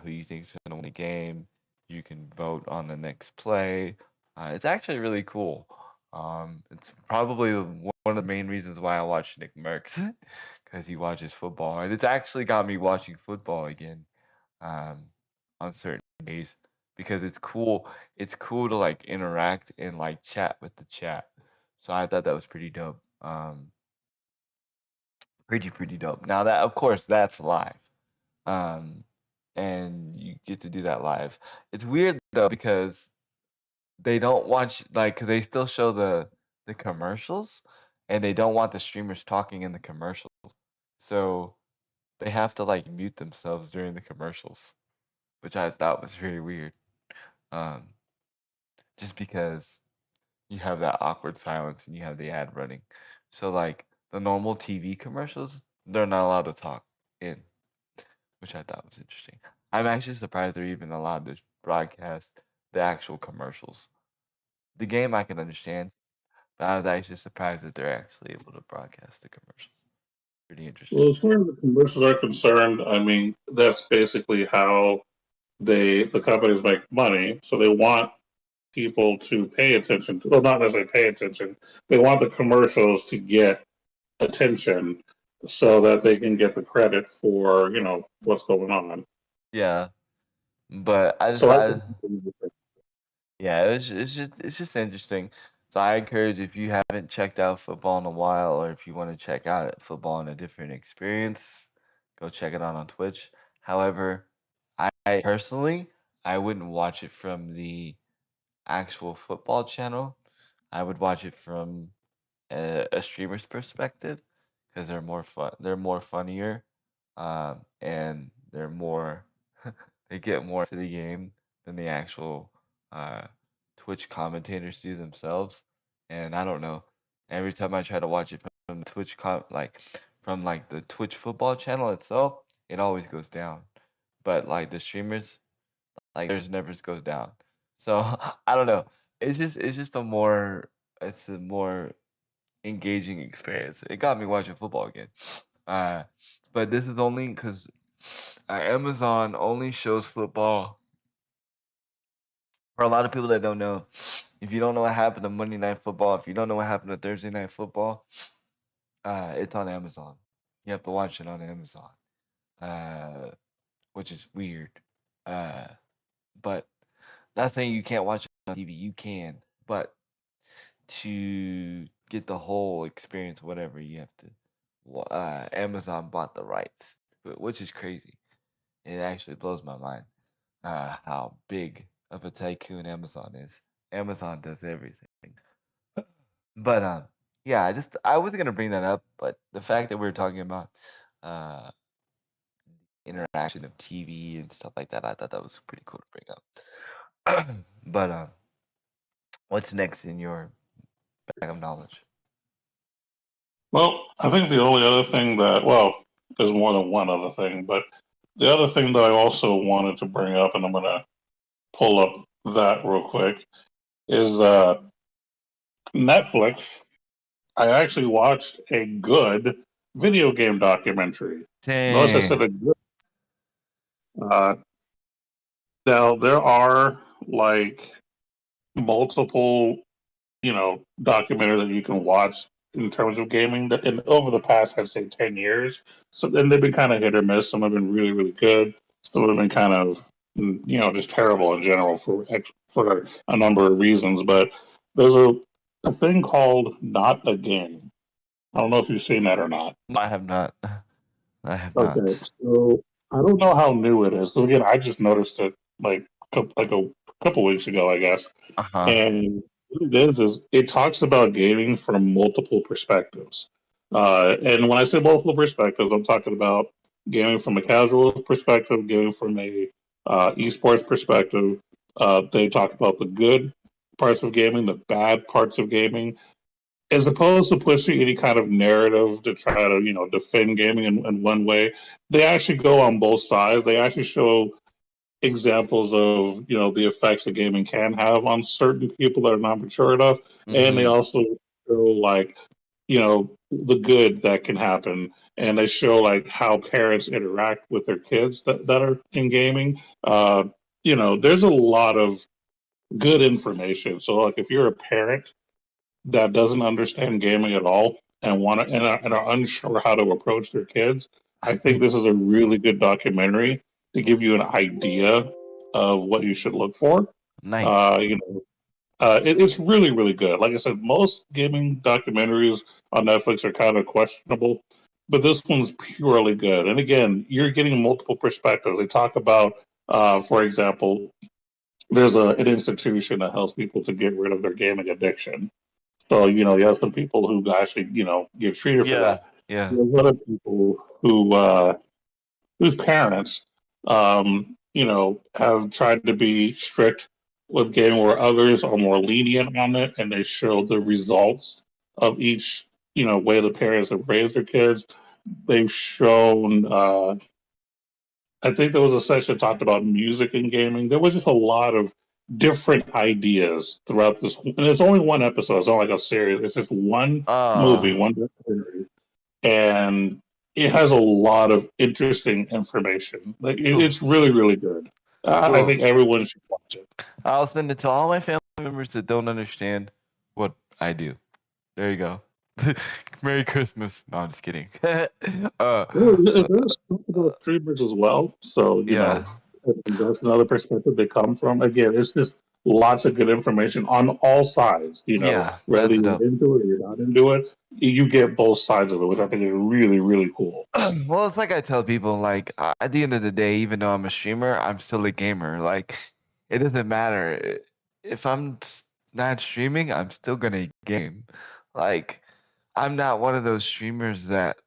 who you think is going to win the game. You can vote on the next play. It's actually really cool. It's probably one of the main reasons why I watch Nick Merckx because he watches football, and it's actually got me watching football again um, on certain days because it's cool. It's cool to like interact and like chat with the chat. So I thought that was pretty dope. Pretty dope. Now that of course that's live. Um, and you get to do that live. It's weird though because they don't want like cause they still show the commercials and they don't want the streamers talking in the commercials. So they have to like mute themselves during the commercials, which I thought was very weird. Um, just because you have that awkward silence and you have the ad running. So like the normal TV commercials, they're not allowed to talk in, which I thought was interesting. I'm actually surprised they're even allowed to broadcast the actual commercials. The game I can understand, but I was actually surprised that they're actually able to broadcast the commercials. Pretty interesting. Well, as far as the commercials are concerned, I mean that's basically how the companies make money. So they want people to pay attention to, well, not necessarily pay attention. They want the commercials to get attention so that they can get the credit for what's going on. Yeah, but I just So I I think yeah, it's just interesting. So I encourage if you haven't checked out football in a while, or if you want to check out football in a different experience, go check it out on Twitch. However, I personally I wouldn't watch it from the actual football channel. I would watch it from a streamer's perspective because they're more fun. They're more funnier, and they're more they get more into the game than the actual uh, Twitch commentators do themselves. And I don't know. Every time I try to watch it from from like the Twitch football channel itself, it always goes down. But like the streamers, like theirs never goes down. So I don't know. It's just a more engaging experience. It got me watching football again. Uh, but this is only because Amazon only shows football. For a lot of people that don't know, if you don't know what happened to Monday Night Football, if you don't know what happened to Thursday Night Football, it's on Amazon. You have to watch it on Amazon, uh, which is weird. Uh, but not saying you can't watch it on TV. You can, but to get the whole experience, whatever you have to. Amazon bought the rights, which is crazy. It actually blows my mind how big of a tycoon Amazon is. Amazon does everything. But yeah, I wasn't gonna bring that up, but the fact that we are talking about uh interaction of TV and stuff like that, I thought that was pretty cool to bring up. But what's next in your bag of knowledge? Well, I think the only other thing that, well, there's more than one other thing, but the other thing that I also wanted to bring up, and I'm going to pull up that real quick, is Netflix. I actually watched a good video game documentary. Notice I Dang. said a good. Uh, Now, there are like multiple, documentaries that you can watch in terms of gaming in over the past, I'd say, 10 years. So then they've been kind of hit or miss. Some have been really, really good. Some have been kind of, just terrible in general for a number of reasons. But there's a thing called Not a Game. I don't know if you've seen that or not. I have not. I have Okay, not. so I don't know how new it is. So again, I just noticed it like a couple weeks ago, I guess. Uh-huh. And what it is it talks about gaming from multiple perspectives. And when I say multiple perspectives, I'm talking about gaming from a casual perspective, gaming from a esports perspective. They talk about the good parts of gaming, the bad parts of gaming, as opposed to pushing any kind of narrative to try to defend gaming in one way. They actually go on both sides. They actually show examples of the effects that gaming can have on certain people that are not mature enough, and they Mm-hmm. also show like the good that can happen, and they show like how parents interact with their kids that are in gaming. There's a lot of good information. So like if you're a parent that doesn't understand gaming at all and are unsure how to approach their kids, I think this is a really good documentary to give you an idea of what you should look for. Nice. Uh, you know, it's really really good. Like I said, most gaming documentaries on Netflix are kind of questionable, but this one's purely good. And again, you're getting multiple perspectives. They talk about, for example, there's an institution that helps people to get rid of their gaming addiction. So, you have some people who actually, get treated for Yeah. that. Yeah. There's other people whose parents, have tried to be strict with gaming where others are more lenient on it and they show the results of each, way the parents have raised their kids. They've shown, I think there was a section that talked about music and gaming. There was just a lot of different ideas throughout this, and it's only one episode. It's not like a series. It's just one Uh, movie, one documentary, and it has a lot of interesting information. Like cool. it's really, really good. I Cool. think everyone should watch it. I'll send it to all my family members that don't understand what I do. There you go. Merry Christmas. No, I'm just kidding. Well, Uh, it does talk about streamers as well. So, yeah. that's another perspective they come from. Again, it's just lots of good information on all sides. Yeah, Whether that's you're dope. into it or you're not into it, you get both sides of it, which I think is really, really cool. Well, it's like I tell people, like, at the end of the day, even though I'm a streamer, I'm still a gamer. Like, it doesn't matter. If not streaming, I'm still gonna game. Like, I'm not one of those streamers that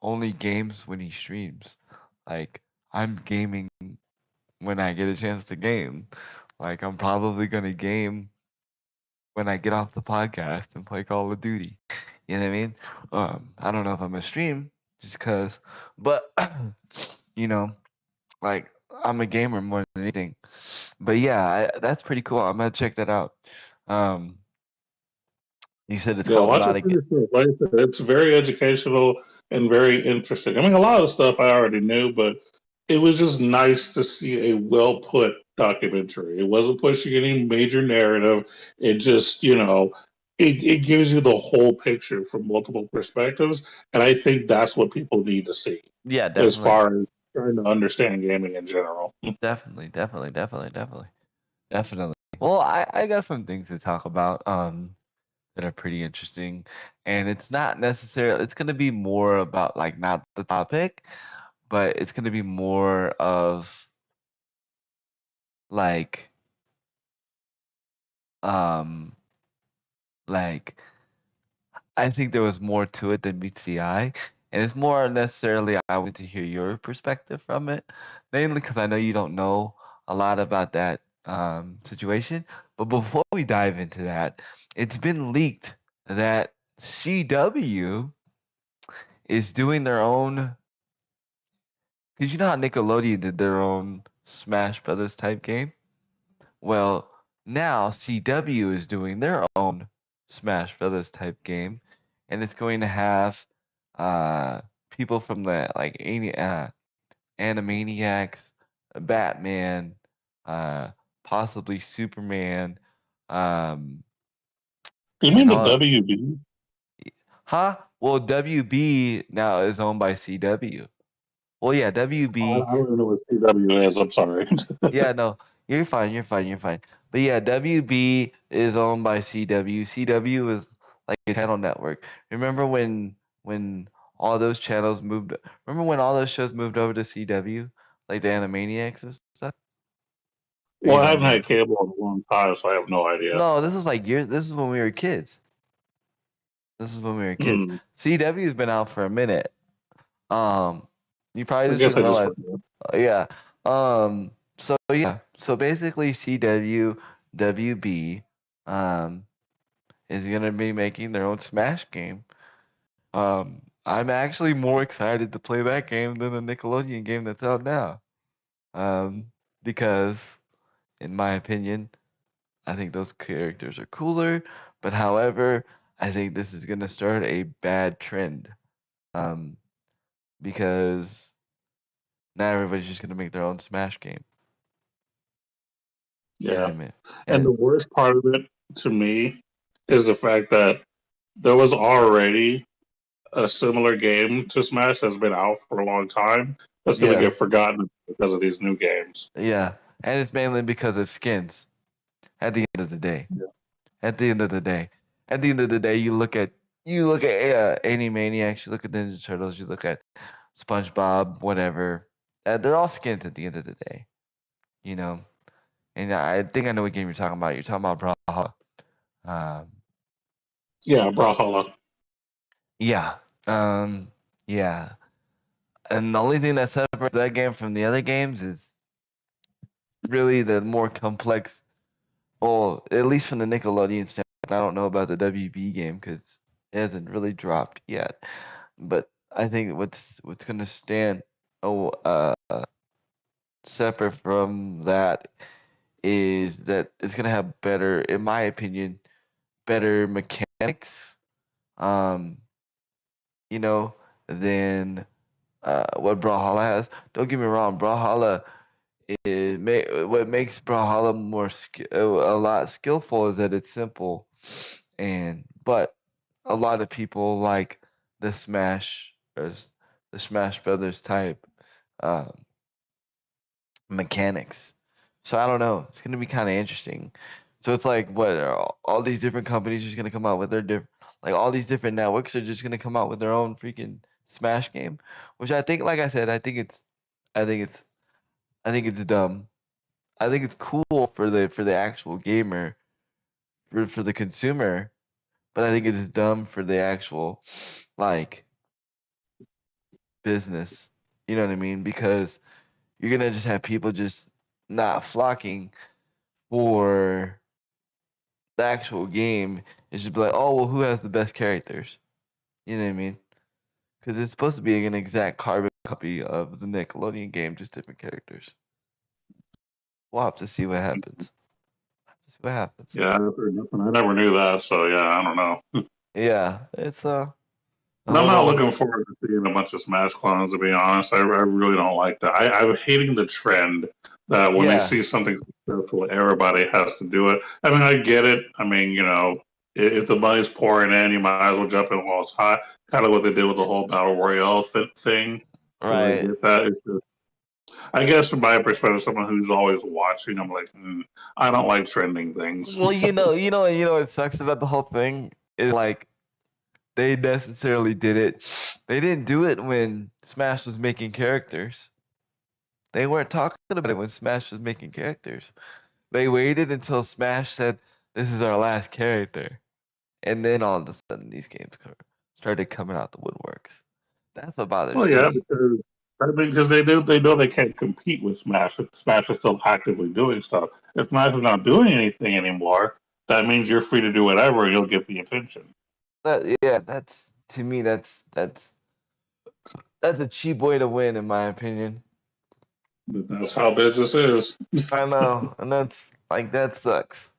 only games when he streams. Like, I'm gaming when I get a chance to game. Like, I'm probably gonna game when I get off the podcast and play Call of Duty. You know what I mean? I don't know if I'm gonna stream just cause, but you know, like I'm a gamer more than anything. But yeah, that's pretty cool. I'm gonna check that out. Um, you said it's Yeah, called watch Not it a for Ga- yourself. Like I said, it's very educational and very interesting. I mean, a lot of the stuff I already knew, but it was just nice to see a well put documentary. It wasn't pushing any major narrative. It just, it gives you the whole picture from multiple perspectives. And I think that's what people need to see Yeah, as definitely, far as trying to understand gaming in general. definitely. Well, I got some things to talk about. that are pretty interesting. And it's not necessarily, it's going to be more about like not the topic, but it's going to be more of like um like I think there was more to it than meets the eye. And it's more necessarily I want to hear your perspective from it, mainly because I know you don't know a lot about that situation. But before we dive into that, it's been leaked that CW is doing their own. Because you know how Nickelodeon did their own Smash Brothers type game? Well, now CW is doing their own Smash Brothers type game, and it's going to have uh, people from the like Animaniacs, Batman, uh, possibly Superman, um, You mean and the all. WB? Huh? Well, WB now is owned by CW. Well, yeah, Oh, WB. I don't even know what CW is. I'm sorry. Yeah, no, you're fine, you're fine, you're fine. But yeah, WB is owned by CW. CW is like a channel network. Remember when all those channels moved? Remember when all those shows moved over to CW, like the Animaniacs and stuff? Or Well, you I don't haven't know? had cable in a long time, so I have no idea. No, this was like years. This is when we were kids. This is when we were kids. Hmm. CW's been out for a minute. Um, you probably I just guess didn't I just realize. forgot. Yeah. So yeah. So basically, CW WB um is gonna be making their own Smash game. I'm actually more excited to play that game than the Nickelodeon game that's out now. Um, because in my opinion, I think those characters are cooler. But however, I think this is gonna start a bad trend. Um, because not everybody's just gonna make their own Smash game. You know what Yeah. I mean? And the And worst part of it to me is the fact that there was already a similar game to Smash that's been out for a long time that's going to yeah, get forgotten because of these new games. yeah, and it's mainly because of skins. At the end of the day, Yeah. at the end of the day, at the end of the day, you look at Animaniacs, you look at Ninja Turtles, you look at SpongeBob, whatever. They're all skins at the end of the day, you know. And I think I know what game you're talking about. You're talking about Brawlhalla. Um, Yeah, Brawlhalla. yeah, um, yeah. And the only thing that separates that game from the other games is really the more complex. Well, at least from the Nickelodeon standpoint, I don't know about the WB game because it hasn't really dropped yet. But I think what's gonna stand oh separate from that is that it's gonna have better, in my opinion, better mechanics. Um, you know, than what Brawlhalla has. Don't get me wrong, Brawlhalla what makes Brawlhalla a lot skillful is that it's simple, and but a lot of people like the Smash or the Smash Brothers type um, mechanics. So I don't know. It's gonna be kind of interesting. So it's like what are all these different companies just gonna come out with their different, like all these different networks are just gonna come out with their own freaking Smash game, which I think, like I said, I think it's, I think it's dumb. I think it's cool for the actual gamer, for the consumer, but I think it is dumb for the actual like business. You know what I mean? Because you're gonna just have people just not flocking for the actual game. It's just be like, oh well, who has the best characters? You know what I mean? Because it's supposed to be an exact carbon copy of the Nickelodeon game, just different characters. We'll have to see what happens. See what happens. Yeah, I've heard nothing. I never knew that, so yeah, I don't know. Yeah, it's I And I'm don't not know what. looking forward to seeing a bunch of Smash clones, to be honest. I really don't like that. I'm hating the trend that when they Yeah, see something successful, everybody has to do it. I mean, I get it. I mean, if the money's pouring in, you might as well jump in while it's hot. Kind of what they did with the whole Battle Royale thing. So I right. get that. It's just, I guess from my perspective, someone who's always watching, I'm like, I don't like trending things. Well, you know what sucks about the whole thing? It's like they necessarily did it. They didn't do it when Smash was making characters. They weren't talking about it when Smash was making characters. They waited until Smash said, "This is our last character," and then all of a sudden these games started coming out the woodworks. That's what Well, bothers yeah, me. because I mean, because they know they can't compete with Smash. If Smash is still actively doing stuff. If Smash is not doing anything anymore, that means you're free to do whatever and you'll get the attention. Yeah, that's to me that's a cheap way to win, in my opinion. But that's how business is. I know, and that's like that sucks.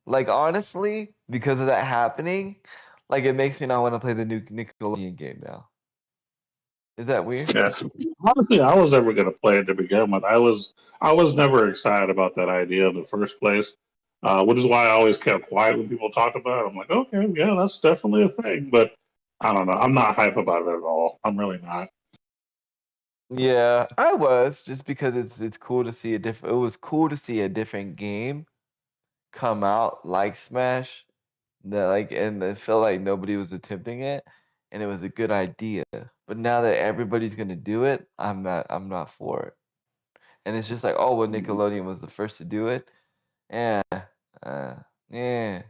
Like honestly, because of that happening, like it makes me not want to play the new Nickelodeon game now. Is that weird? Yeah. Honestly, I was never going to play it to begin with. I was never excited about that idea in the first place, which is why I always kept quiet when people talked about it. I'm like, okay, yeah, that's definitely a thing, but I don't know. I'm not hype about it at all. I'm really not. Yeah, I was just because it's cool to see a different. It was cool to see a different game come out like Smash. That like and it felt like nobody was attempting it, and it was a good idea. But now that everybody's gonna do it, I'm not for it. And it's just like, oh, well, Nickelodeon was the first to do it. Yeah, uh, yeah,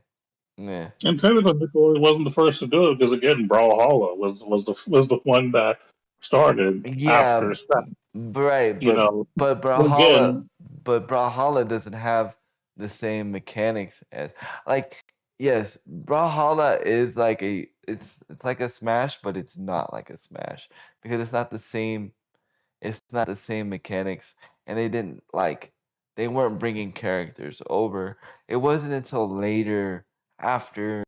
yeah. And technically, Nickelodeon wasn't the first to do it because again, Brawlhalla was the one that started Yeah, after Smash. right, You but know, but Brawlhalla, again, but Brawlhalla doesn't have the same mechanics as like yes, Brawlhalla is like it's like a Smash, but it's not like a Smash because it's not the same mechanics, and they weren't bringing characters over. It wasn't until later after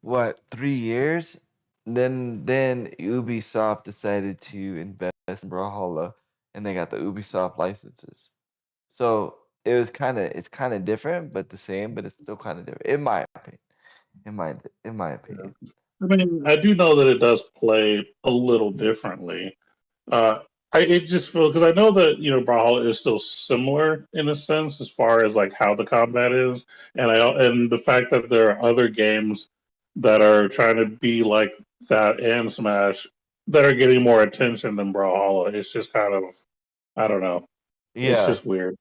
what 3 years, then Ubisoft decided to invest in Brawlhalla, and they got the Ubisoft licenses. So it's kind of different, but the same, but it's still kind of different in my opinion. In my opinion. I mean, I do know that it does play a little differently. Uh, it just feels because I know that Brawlhalla is still similar in a sense as far as like how the combat is, and the fact that there are other games that are trying to be like that and Smash that are getting more attention than Brawlhalla. It's just kind of I don't know. It's Yeah. just weird.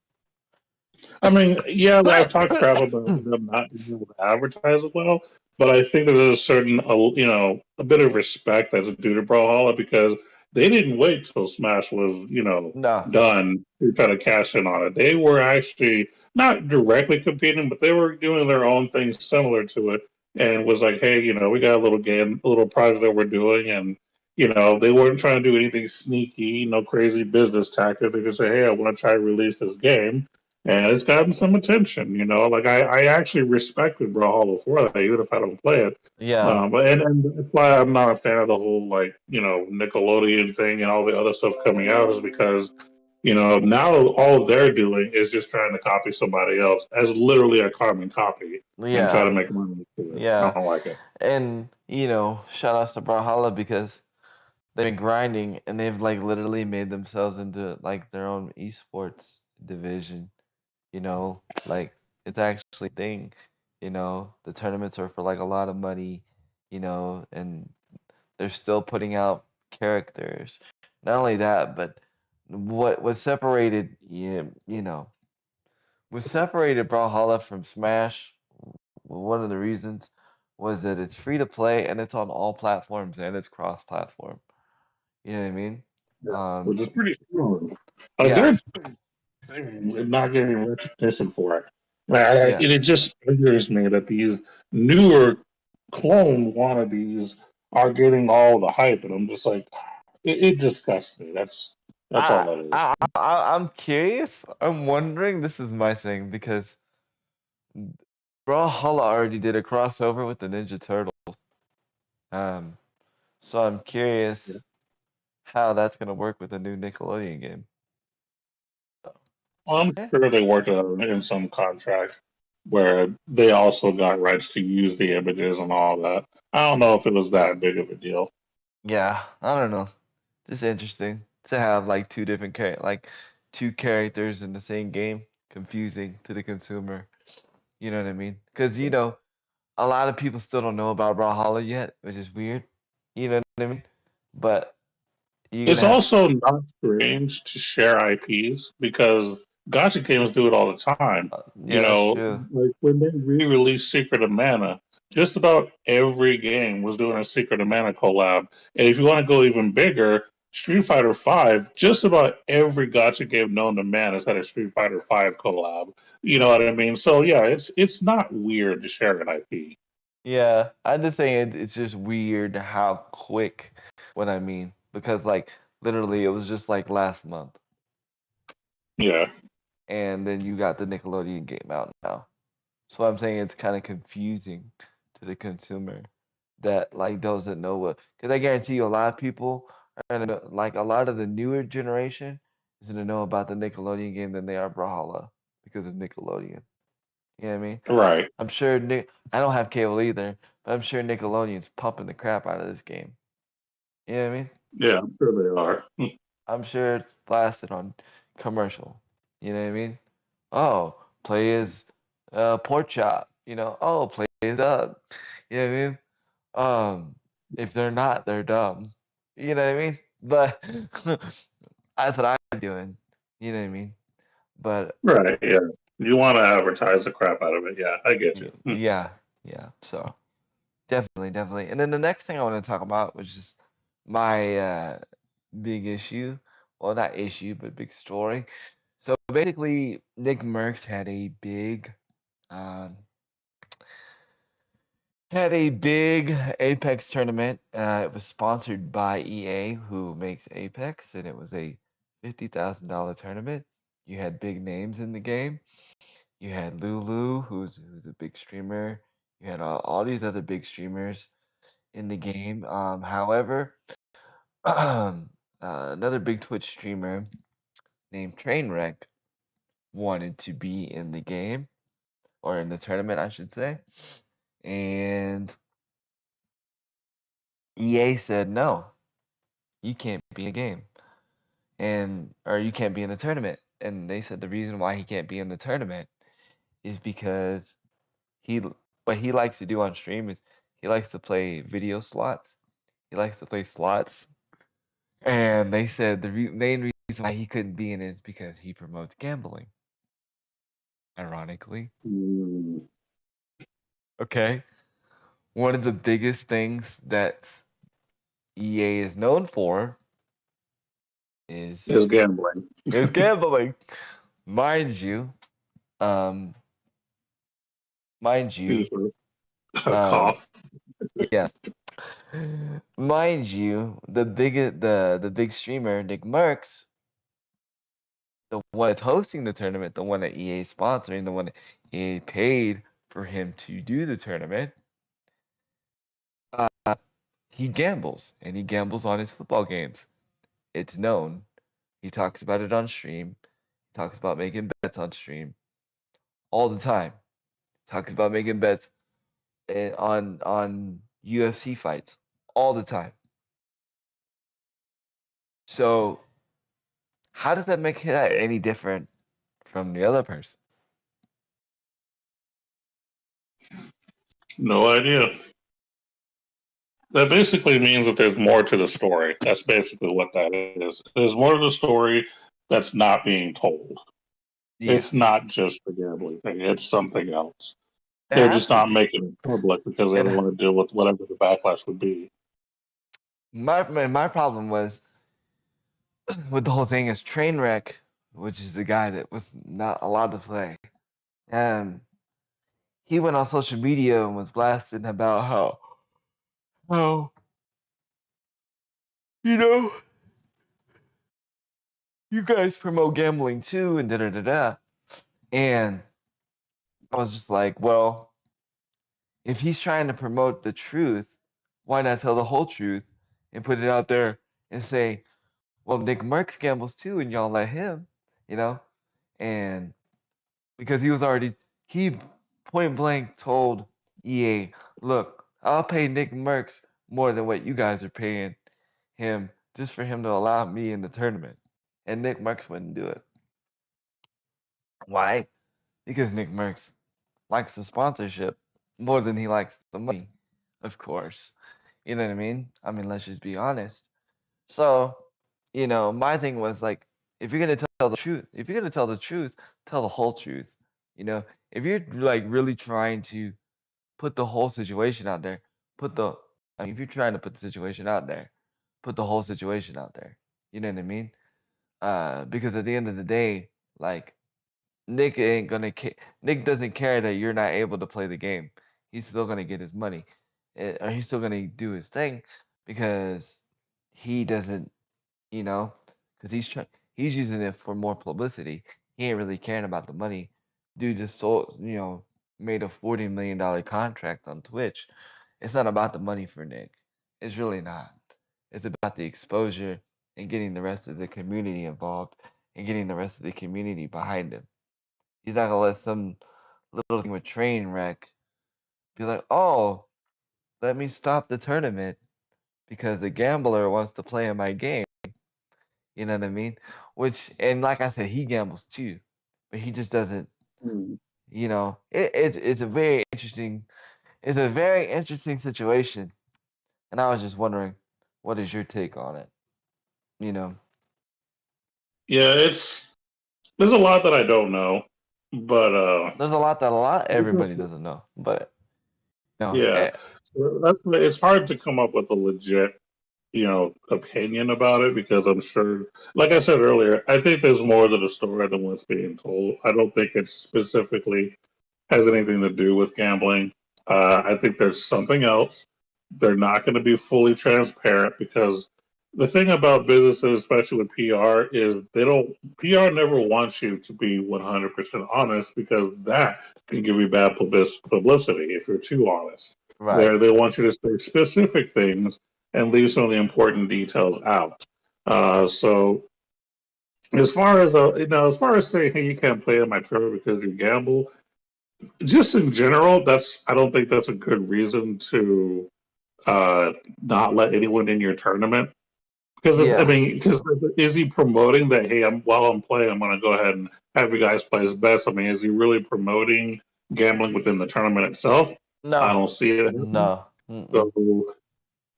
I mean, yeah, I've talked crap about them not being able to advertise it well, but I think that there's a certain, a bit of respect that's due to Brawlhalla because they didn't wait till Smash was, No. done to try to cash in on it. They were actually not directly competing, but they were doing their own thing similar to it, and was like, hey, we got a little game, a little project that we're doing, and they weren't trying to do anything sneaky, no crazy business tactic. They just say, hey, I want to try to release this game and it's gotten some attention. Like I actually respected Brawlhalla for that, even if I don't play it. Yeah. But and that's why I'm not a fan of the whole like Nickelodeon thing and all the other stuff coming out is because now all they're doing is just trying to copy somebody else as literally a carbon copy and try Yeah. to make money to it. I Yeah. don't like it. And shout outs to Brawlhalla because they've been grinding and they've like literally made themselves into like their own esports division. Like it's actually a thing. The tournaments are for like a lot of money, and they're still putting out characters. Not only that, but what separated Brawlhalla from Smash, one of the reasons was that it's free to play and it's on all platforms and it's cross platform. You know what I mean? Yeah, Um, which is pretty strong. yeah, They're not getting recognition for it. yeah. It just angers me that these newer clone wannabes are getting all the hype, and I'm just like, it disgusts me. That's all I, that is. I'm curious. I'm wondering. This is my thing because Brawlhalla already did a crossover with the Ninja Turtles. Um, so I'm Yeah. curious how that's gonna work with the new Nickelodeon game. So, Well, I'm yeah, sure they worked out in some contract where they also got rights to use the images and all that. I don't know if it was that big of a deal. yeah. I don't know. Just interesting to have like two characters in the same game. Confusing to the consumer. You know what I mean? Because a lot of people still don't know about Brawlhalla yet, which is weird. You know what I mean? But you're It's gonna have, also not strange to share IPs because gotcha games do it all the time. You yeah, that's know, true. like when they re-released Secret of Mana, just about every game was doing a Secret of Mana collab. And if you want to go even bigger, Street Fighter V, just about every gotcha game known to man has had a Street Fighter V collab. You know what I mean? So yeah, it's not weird to share an IP. Yeah, I'm just saying it's just weird how quick what I mean because like literally it was just like last month, Yeah, and then you got the Nickelodeon game out now. So I'm saying it's kind of confusing to the consumer that like doesn't know what, because I guarantee you a lot of people are gonna like a lot of the newer generation is gonna know about the Nickelodeon game than they are Brawlhalla because of Nickelodeon. You know what I mean? right. I'm sure I don't have cable either, but I'm sure Nickelodeon's pumping the crap out of this game. You know what I mean? Yeah, I'm sure they are. I'm sure it's blasted on commercial. You know what I mean? Oh, play his pork chop. Oh, play his up. You know what I mean? If they're not, they're dumb. You know what I mean? But that's what I'm doing. You know what I mean? But Right, yeah. You want to advertise the crap out of it. Yeah, I get you. yeah, yeah. So definitely, definitely. And then the next thing I want to talk about was just my big issue. Well, not issue, but big story. So basically, Nick Merckx um, had a big Apex tournament. It was sponsored by EA, who makes Apex, and it was a $50,000 tournament. You had big names in the game. You had Lulu, who's a big streamer. You had all these other big streamers in the game. However, another big Twitch streamer named Trainwreck wanted to be in the game, or in the tournament, I should say. And EA said, no, you can't be in the game. Or you can't be in the tournament. And they said the reason why he can't be in the tournament is because he, what he likes to do on stream is he likes to play video slots. He likes to play slots. And they said the main reason why he couldn't be in it is because he promotes gambling, ironically. Mm, Okay. One of the biggest things that EA is known for is is gambling. is gambling. Mind you, um, mind you, FIFA. um, Cough. yes, mind you, the big streamer Nick Merckx, the one that's hosting the tournament, the one that EA is sponsoring, the one that EA paid for him to do the tournament, uh, he gambles and he gambles on his football games. It's known. He talks about it on stream. He talks about making bets on stream all the time. Talks about making bets on UFC fights all the time. So how does that make that any different from the other person? No idea. That basically means that there's more to the story. That's basically what that is. There's more to the story that's not being told. Yeah, It's not just the gambling thing. It's something else. it They're has just to not be. making it public because they It don't want to deal with whatever the backlash would be. my problem was with the whole thing is Trainwreck, which is the guy that was not allowed to play. And he went on social media and was blasting about how you know you guys promote gambling too and da da da da. And I was just like, well, if he's trying to promote the truth, why not tell the whole truth and put it out there and say, well, Nick Merckx gambles too, and y'all let him, you know? And because he point blank told EA, look, I'll pay Nick Merckx more than what you guys are paying him just for him to allow me in the tournament. And Nick Merckx wouldn't do it. Why? Because Nick Merckx likes the sponsorship more than he likes the money, of course. You know what I mean? I mean, let's just be honest. So, my thing was like, if you're gonna tell the truth, if you're gonna tell the truth, tell the whole truth. You know, if you're like really trying to put the whole situation out there, put the, I mean, if you're trying to put the situation out there, put the whole situation out there. You know what I mean? Because at the end of the day, like Nick ain't gonna Nick doesn't care that you're not able to play the game. He's still gonna get his money, or he's still gonna do his thing because he doesn't, you know, because he's using it for more publicity. He ain't really caring about the money. Dude just sold, made a $40 million contract on Twitch. It's not about the money for Nick. It's really not. It's about the exposure and getting the rest of the community involved and getting the rest of the community behind him. He's not gonna let some little thing with train wreck be like, oh, let me stop the tournament because the gambler wants to play in my game. You know what I mean? Which, and like I said, he gambles too, but he just doesn't. Hmm. It's a very interesting. It's a very interesting situation, and I was just wondering, what is your take on it? You know, Yeah, there's a lot that I don't know, but there's a lot that a lot everybody doesn't know, but yeah, it's hard to come up with a legit, opinion about it because I'm sure, like I said earlier, I think there's more to the story than what's being told. I don't think it specifically has anything to do with gambling. I think there's something else. They're not going to be fully transparent because the thing about businesses, especially with PR, is PR never wants you to be 100% honest because that can give you bad publicity if you're too honest. right. They want you to say specific things and leave some of the important details out. So as far as saying, hey, you can't play in my tournament because you gamble, just in general, I don't think that's a good reason to uh, not let anyone in your tournament. Because Yeah. because is he promoting that? Hey, while I'm playing, I'm going to go ahead and have you guys play his best. I mean, is he really promoting gambling within the tournament itself? I No. don't see it happening. No. Mm-mm. So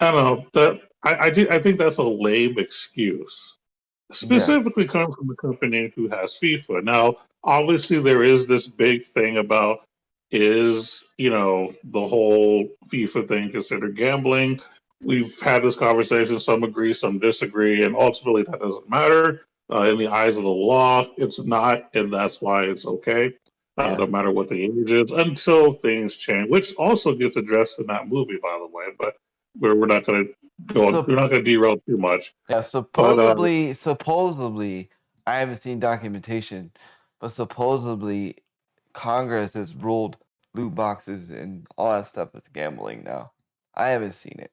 I don't know that I think that's a lame excuse. Yes. Specifically, comes from a company who has FIFA. Now, obviously, there is this big thing about is the whole FIFA thing considered gambling. We've had this conversation. Some agree, some disagree, and ultimately that doesn't matter. In the eyes of the law, it's not, and that's why it's okay. Yeah. No matter what the age is, until things change, which also gets addressed in that movie, by the way. But we're not going to So we're not going to derail too much. yeah, But supposedly, I haven't seen documentation, but supposedly Congress has ruled loot boxes and all that stuff as gambling now. I haven't seen it,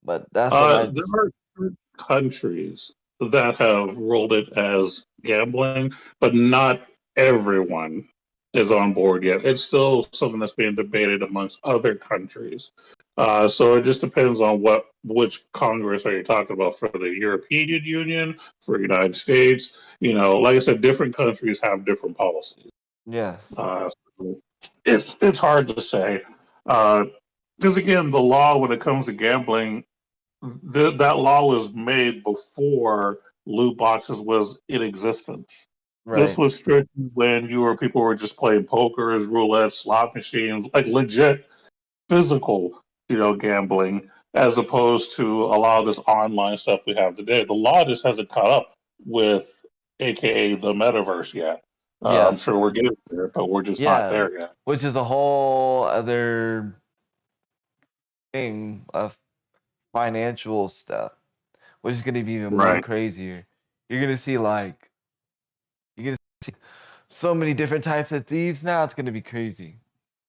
but that's something I there just, are certain countries that have ruled it as gambling, but not everyone is on board yet. It's still something that's being debated amongst other countries. So it just depends on which Congress are you talking about for the European Union, for the United States. Like I said, different countries have different policies. yes. So it's hard to say because again, the law when it comes to gambling that law was made before loot boxes was in existence. This Right. was strictly when people were just playing poker, roulette, slot machines, like legit physical, gambling, as opposed to a lot of this online stuff we have today. The law just hasn't caught up with, aka the metaverse yet. I'm Yes. sure we're getting there, but we're just not Yeah. there yet. Which is a whole other thing of financial stuff, which is going to be even more Right. crazier. You're going to see like you're going to see so many different types of thieves now. It's going to be crazy.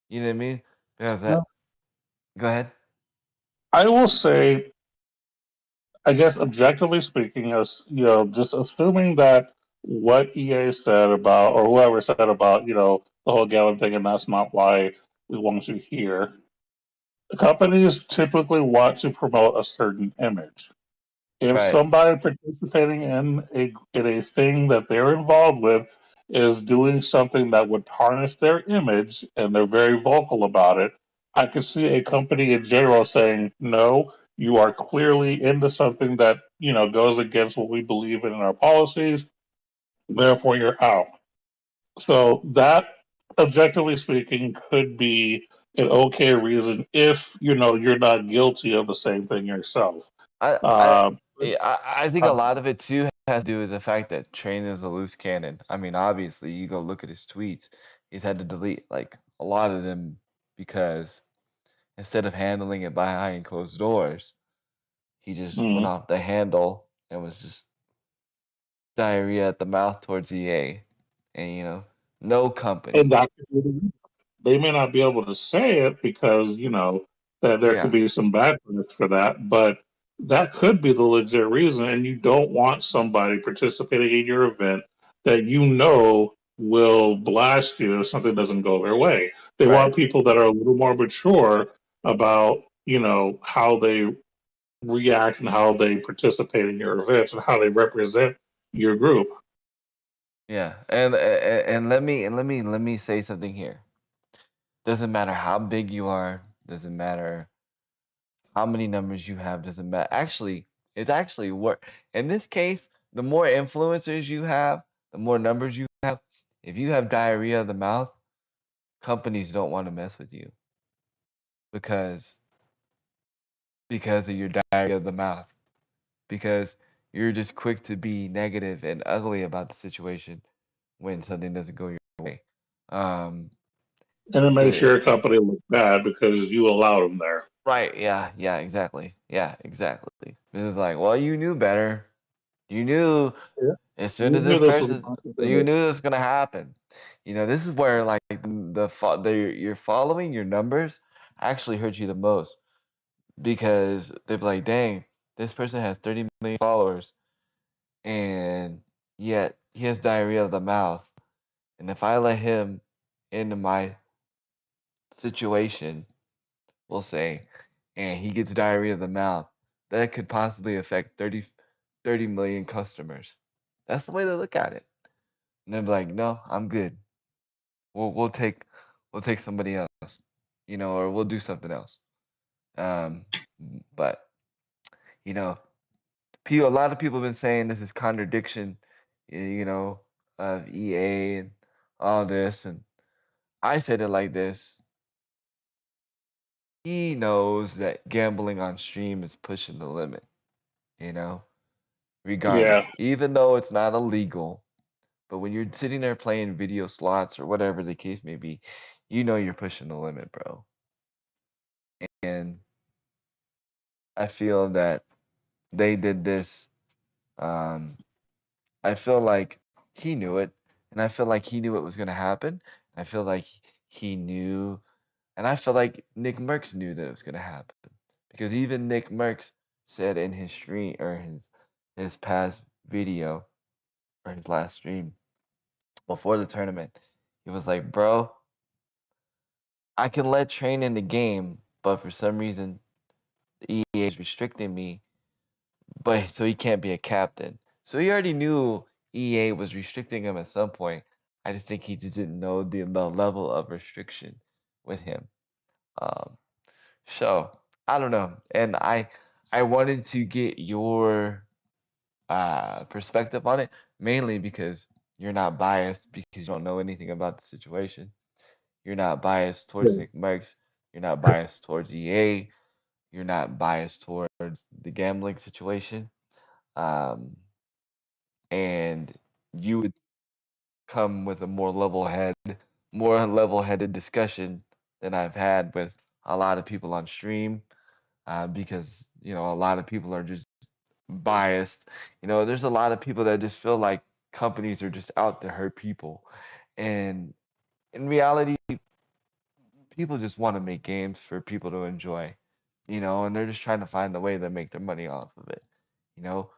You know what I mean? Because that. Go ahead. I will say I guess objectively speaking, as just assuming that what EA said about or whoever said about the whole Gallon thing, and that's not why we want you here. Companies typically want to promote a certain image. If Right. somebody participating in a thing that they're involved with is doing something that would tarnish their image, and they're very vocal about it, I could see a company in general saying, no, you are clearly into something that, goes against what we believe in our policies, therefore you're out. So that, objectively speaking, could be an okay reason if, you're not guilty of the same thing yourself. I I Uh, yeah, I think a lot of it too has to do with the fact that Train is a loose cannon. I mean, obviously, you go look at his tweets, he's had to delete like a lot of them because instead of handling it behind closed doors, he just went mm, off the handle and was just diarrhea at the mouth towards EA. And no and company. that they may not be able to say it because that there could Yeah, be some backlash for that, but that could be the legit reason. And you don't want somebody participating in your event that will blast you if something doesn't go their way. They right. want people that are a little more mature about how they react and how they participate in your events and how they represent your group. Yeah. And let me say something here. Doesn't matter how big you are, doesn't matter how many numbers you have, doesn't matter. Actually, it's actually work. In this case, the more influencers you have, the more numbers you have. If you have diarrhea of the mouth, companies don't want to mess with you because because of your diarrhea of the mouth. Because you're just quick to be negative and ugly about the situation when something doesn't go your way. Um, And it makes so your company look bad because you allowed them there. right, yeah, yeah, exactly. Yeah, exactly. This is like, well, you knew better. You knew Yeah. as soon You as knew this this was a person, you possibility. knew this was gonna happen. This is where like your following, your numbers actually hurt you the most because they're like, dang, this person has 30 million followers and yet he has diarrhea of the mouth. And if I let him into my situation, we'll say, and he gets diarrhea of the mouth, that could possibly affect 30 million customers. That's the way they look at it. And they're like, no, I'm good. We'll take somebody else, or we'll do something else. Um, but you know, a lot of people have been saying this is contradiction, you know, of EA and all this, and I said it like this. He knows that gambling on stream is pushing the limit, you know, Yeah, regardless, even though it's not illegal. But when you're sitting there playing video slots or whatever the case may be, you're pushing the limit, bro. And I feel that they did this. Um, I feel like he knew it, and I feel like he knew it was going to happen. I feel like he knew, and I feel like Nick Merckx knew that it was going to happen because even Nick Merckx said in his stream or his past video or his last stream before the tournament, he was like, "Bro, I can let Train in the game, but for some reason the EA is restricting me, but so he can't be a captain." So he already knew EA was restricting him at some point. I just think he just didn't know the level of restriction with him. Um, so I don't know, and I wanted to get your perspective on it mainly because you're not biased because you don't know anything about the situation. You're not biased towards Nick Merckx. You're not biased towards EA. You're not biased towards the gambling situation. Um, and you would come with a more level-headed discussion than I've had with a lot of people on stream, because a lot of people are just biased. There's a lot of people that just feel like companies are just out to hurt people, and in reality, people just want to make games for people to enjoy, and they're just trying to find a way to make their money off of it. You know,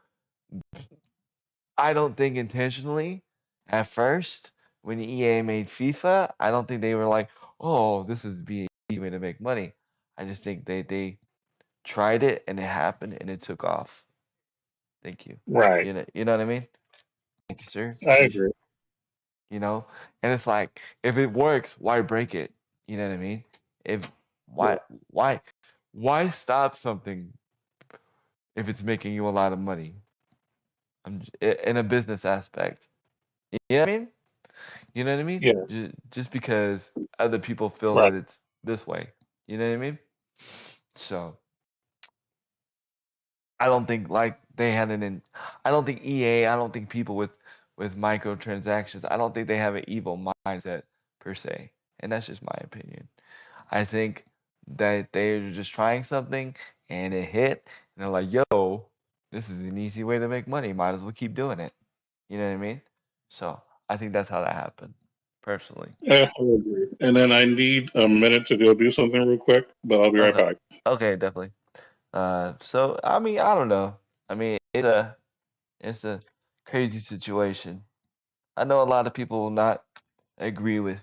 I don't think intentionally at first when EA made FIFA, I don't think they were like, "Oh, this is the easy way to make money." I just think they tried it and it happened and it took off. Thank you. right. You know what I mean? Thank you, sir. I Appreciate agree. you know? And it's like, if it works, why break it? You know what I mean? If Yeah. why why why stop something if it's making you a lot of money? In a business aspect. You know what I mean? You know what I mean? Yeah. Just because other people feel Right. that it's this way. You know what I mean? So I don't think like they had an in. I don't think EA. I don't think people with microtransactions. I don't think they have an evil mindset per se, and that's just my opinion. I think that they're just trying something and it hit, and they're like, "Yo, this is an easy way to make money. Might as well keep doing it." You know what I mean? So I think that's how that happened, personally. I agree. And then I need a minute to go do something real quick, but I'll be right Okay. back. Okay, definitely. So I mean, I don't know. I mean, it's a crazy situation. I know a lot of people will not agree with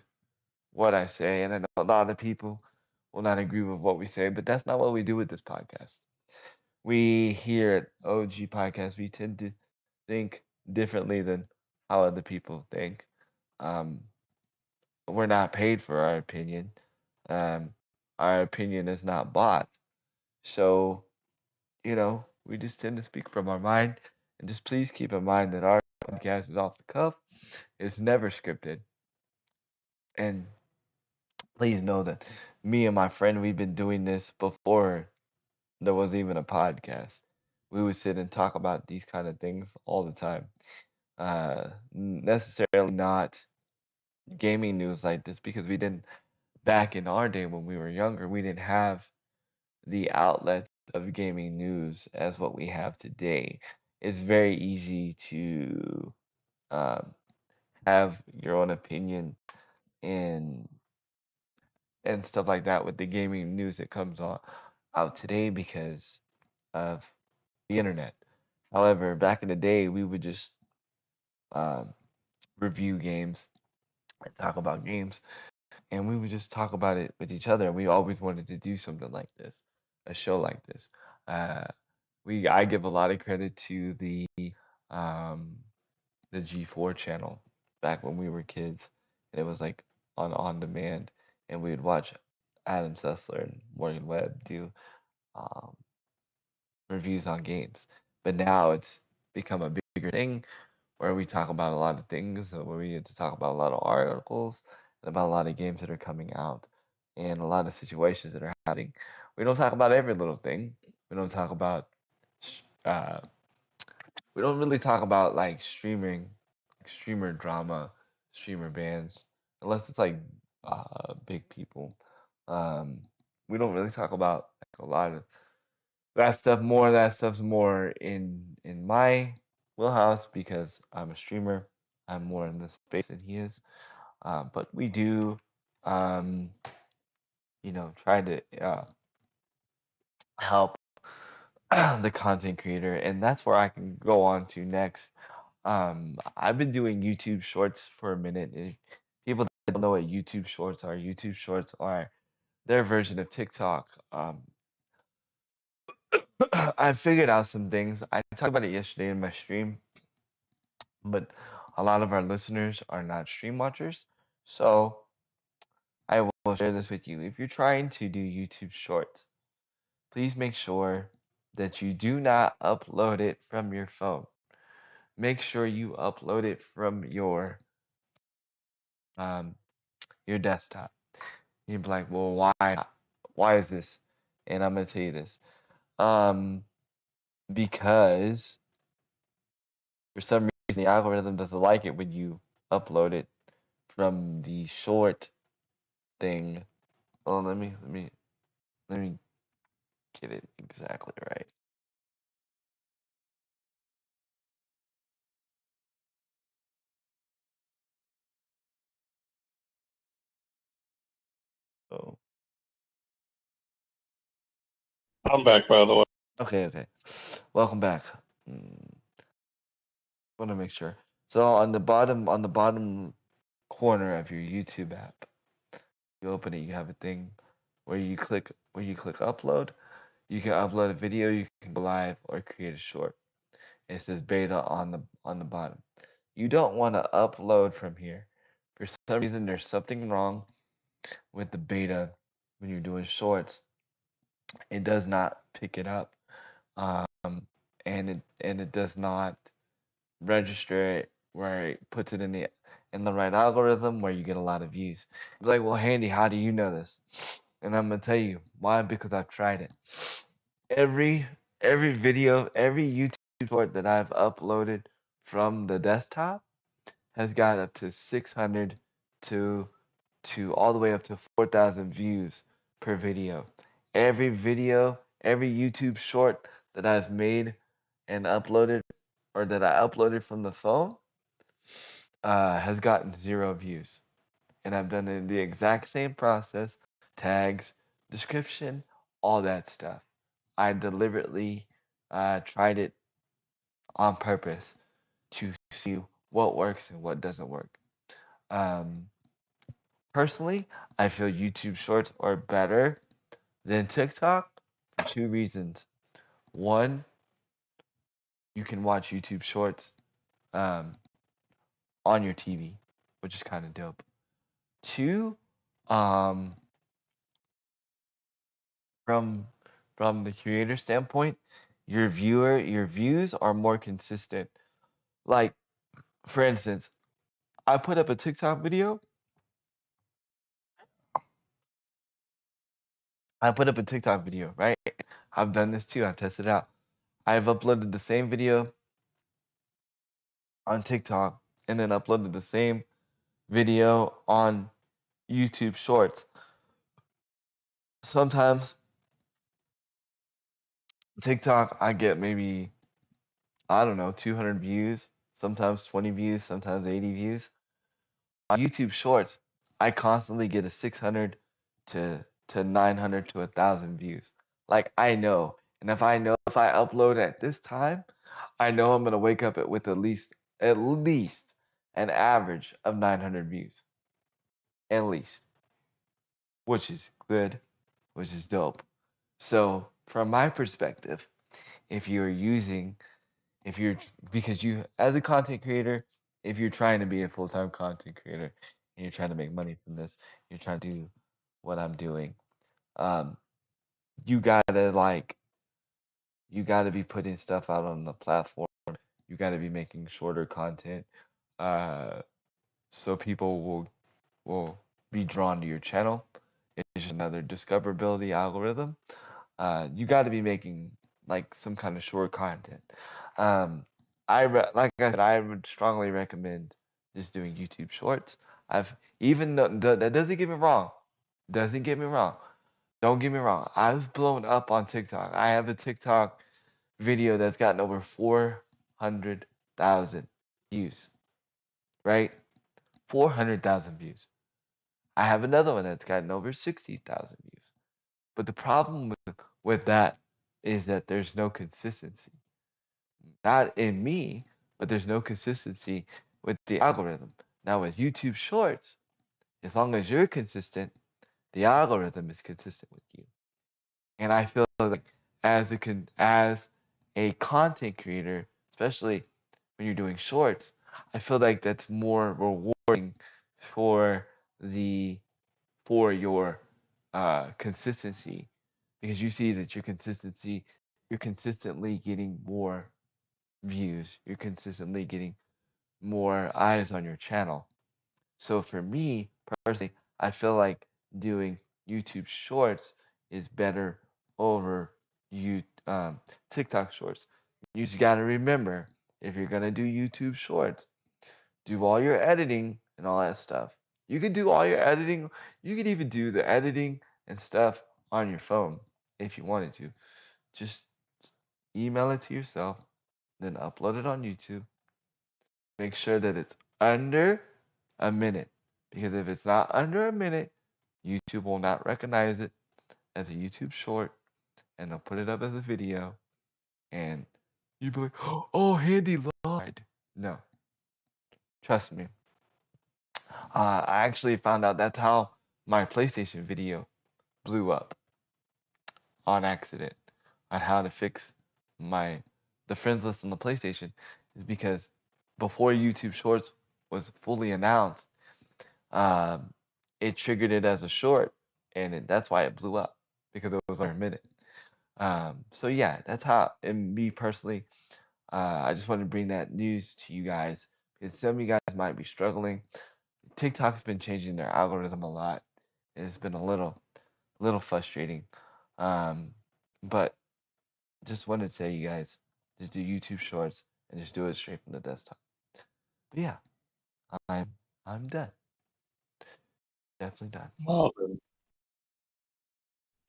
what I say, and I know a lot of people will not agree with what we say, but that's not what we do with this podcast. We here at OG Podcast, we tend to think differently than how other people think. Um, we're not paid for our opinion. Um, our opinion is not bought. So, we just tend to speak from our mind. And just please keep in mind that our podcast is off the cuff. It's never scripted. And please know that me and my friend, we've been doing this before there was even a podcast. We would sit and talk about these kind of things all the time. Necessarily not gaming news like this because we didn't, back in our day when we were younger, we didn't have the outlets of gaming news as what we have today. It's very easy to um, have your own opinion and stuff like that with the gaming news that comes on out today because of the internet. However, back in the day, we would just um, review games and talk about games, and we would just talk about it with each other. We always wanted to do something like this, a show like this. Uh, I give a lot of credit to um, the G4 channel back when we were kids, and it was like on demand, and we would watch Adam Sessler and Morgan Webb do um, reviews on games. But now it's become a bigger thing where we talk about a lot of things, where we get to talk about a lot of articles and about a lot of games that are coming out and a lot of situations that are happening. We don't talk about every little thing. We don't talk about uh, we don't really talk about like streamer drama, streamer bans, unless it's like big people. Um, we don't really talk about like, a lot of that stuff. More of that stuff's more in my wheelhouse because I'm a streamer. I'm more in this space than he is. But we do, um, try to help the content creator, and that's where I can go on to next. I've been doing YouTube Shorts for a minute. If people that don't know what YouTube Shorts are their version of TikTok. I figured out some things. I talked about it yesterday in my stream, but a lot of our listeners are not stream watchers. So I will share this with you. If you're trying to do YouTube Shorts, please make sure that you do not upload it from your phone. Make sure you upload it from um, your desktop. You'd be like, well, why not? Why is this? And I'm gonna tell you this. Um, because for some reason the algorithm doesn't like it when you upload it from the short thing. Oh, let me get it exactly right. So I'm back, by the way. okay, okay. Welcome back. Mm, want to make sure. So on the bottom corner of your YouTube app, you open it, you have a thing where you click upload. You can upload a video, you can go live or create a short. It says beta on the bottom. You don't want to upload from here. For some reason, there's something wrong with the beta when you're doing shorts. It does not pick it up, um, and it does not register it where it puts it in the right algorithm where you get a lot of views. You're like, well, Handy, how do you know this? And I'm gonna tell you why, because I've tried it. Every every video, every YouTube short that I've uploaded from the desktop has got up to 600 to all the way up to 4,000 views per video. Every video, every YouTube short that I've made and uploaded, or that I uploaded from the phone, has gotten 0 views. And I've done the exact same process, tags, description, all that stuff. I deliberately tried it on purpose to see what works and what doesn't work. Um, Personally, I feel YouTube Shorts are better than TikTok for 2 reasons. One, you can watch YouTube Shorts um, on your TV, which is kind of dope. Two, um, from the creator standpoint, your views are more consistent. Like, for instance, I put up a TikTok video. I put up a TikTok video, right? I've done this too. I've tested it out. I've uploaded the same video on TikTok and then uploaded the same video on YouTube Shorts. Sometimes TikTok, I get maybe, I don't know, 200 views, sometimes 20 views, sometimes 80 views. On YouTube Shorts, I constantly get a 600 to 900 to 1,000 views. Like, I know. And if I know if I upload at this time, I know I'm gonna wake up with at least an average of 900 views. At least. Which is good, which is dope. So, from my perspective, if you're using, if you're, because you, as a content creator, if you're trying to be a full time content creator and you're trying to make money from this, you're trying to do what I'm doing, um, you gotta like, you gotta be putting stuff out on the platform. You gotta be making shorter content, uh, so people will be drawn to your channel. It's just another discoverability algorithm. You got to be making like some kind of short content. Um, like I said, I would strongly recommend just doing YouTube Shorts. I've even though that doesn't get me wrong, doesn't get me wrong. Don't get me wrong. I've blown up on TikTok. I have a TikTok video that's gotten over 400,000 views. Right? 400,000 views. I have another one that's gotten over 60,000 views. But the problem with that is that there's no consistency. Not in me, but there's no consistency with the algorithm. Now with YouTube Shorts, as long as you're consistent, the algorithm is consistent with you. And I feel like as a content creator, especially when you're doing shorts, I feel like that's more rewarding for the for your consistency, because you see that you're consistently getting more views, you're consistently getting more eyes on your channel. So for me personally, I feel like doing YouTube Shorts is better over you TikTok Shorts. You just gotta remember, if you're gonna do YouTube Shorts, do all your editing and all that stuff. You can do all your editing. You could even do the editing and stuff on your phone if you wanted to. Just email it to yourself, then upload it on YouTube. Make sure that it's under a minute. Because if it's not under a minute, YouTube will not recognize it as a YouTube short, and they'll put it up as a video. And you'd be like, oh, Handy lied. No, trust me. I actually found out that's how my PlayStation video blew up on accident. On how to fix my the friends list on the PlayStation is because before YouTube Shorts was fully announced, um, it triggered it as a short, and that's why it blew up because it was under a minute. So yeah, that's how. And me personally, I just wanted to bring that news to you guys because some of you guys might be struggling. TikTok's been changing their algorithm a lot, and it's been a little frustrating. Um, but just wanted to say, you guys, just do YouTube Shorts and just do it straight from the desktop. But yeah, I'm I'm done. Definitely done. Well,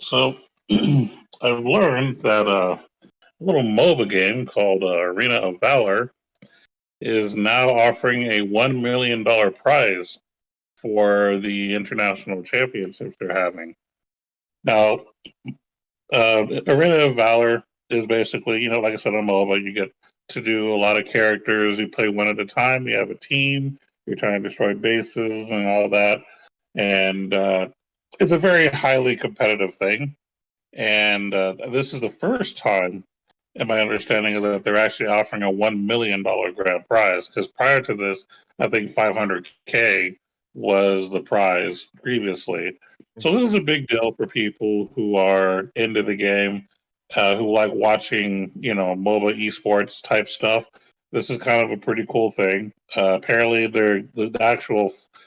so I've learned that a little MOBA game called Arena of Valor is now offering a $1 million prize for the international championships they're having. Now, Arena of Valor is basically, like I said, on MOBA, you get to do a lot of characters. You play one at a time. You have a team. You're trying to destroy bases and all that. And it's a very highly competitive thing. And this is the first time, and my understanding is that they're actually offering a $1 million grand prize. Because prior to this, I think 500K was the prize previously. So this is a big deal for people who are into the game, who like watching, MOBA esports type stuff. This is kind of a pretty cool thing. Apparently, there's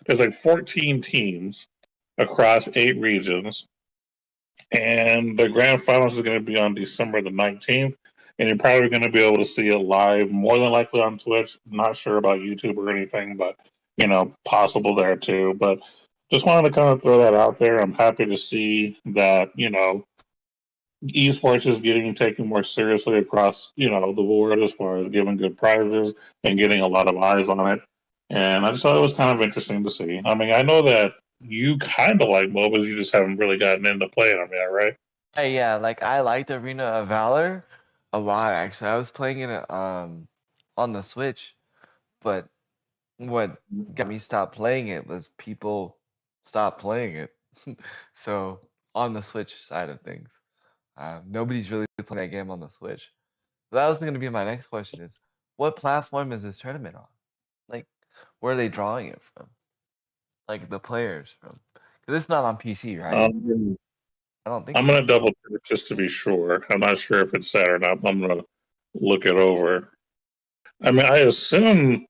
like 14 teams across 8 regions, and the grand finals is going to be on December the 19th. And you're probably going to be able to see it live, more than likely on Twitch. Not sure about YouTube or anything, but possible there too. But just wanted to kind of throw that out there. I'm happy to see that esports is getting taken more seriously across the world as far as giving good prizes and getting a lot of eyes on it. And I just thought it was kind of interesting to see. I mean, I know that you kind of like MOBAs, you just haven't really gotten into playing them yet, right? Hey, yeah, like I liked Arena of Valor a lot actually. I was playing it on the Switch, but what got me stopped playing it was people stopped playing it. So on the Switch side of things, nobody's really playing that game on the Switch. So that was going to be my next question is, what platform is this tournament on? Like, where are they drawing it from? Like the players from? Because it's not on PC, right? Um, I don't think I'm so. gonna double check just to be sure. I'm not sure if it's set or not. I'm gonna look it over. I mean, I assume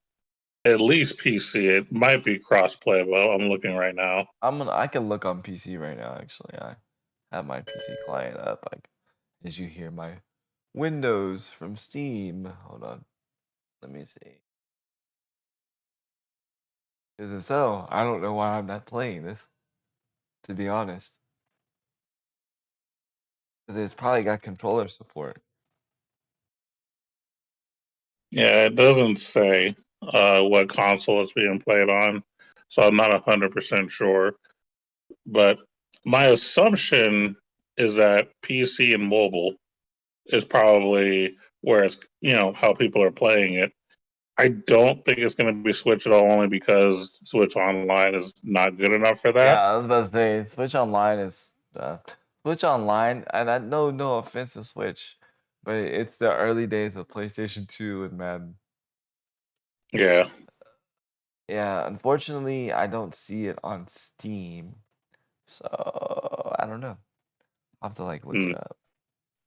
at least PC. It might be cross-play, but I'm looking right now. I can look on PC right now actually. I have my PC client up. Like as you hear my Windows from Steam. Hold on. Let me see. Because if so, I don't know why I'm not playing this, to be honest. Because it's probably got controller support. Yeah, it doesn't say what console it's being played on, so I'm not 100% sure. But my assumption is that PC and mobile is probably where it's how people are playing it. I don't think it's going to be Switch at all, only because Switch Online is not good enough for that. Yeah, I was about to say Switch Online, and I know no offense to Switch, but it's the early days of PlayStation 2 and Madden. Yeah. Yeah, unfortunately, I don't see it on Steam, so I don't know. I'll have to like look Hmm. it up.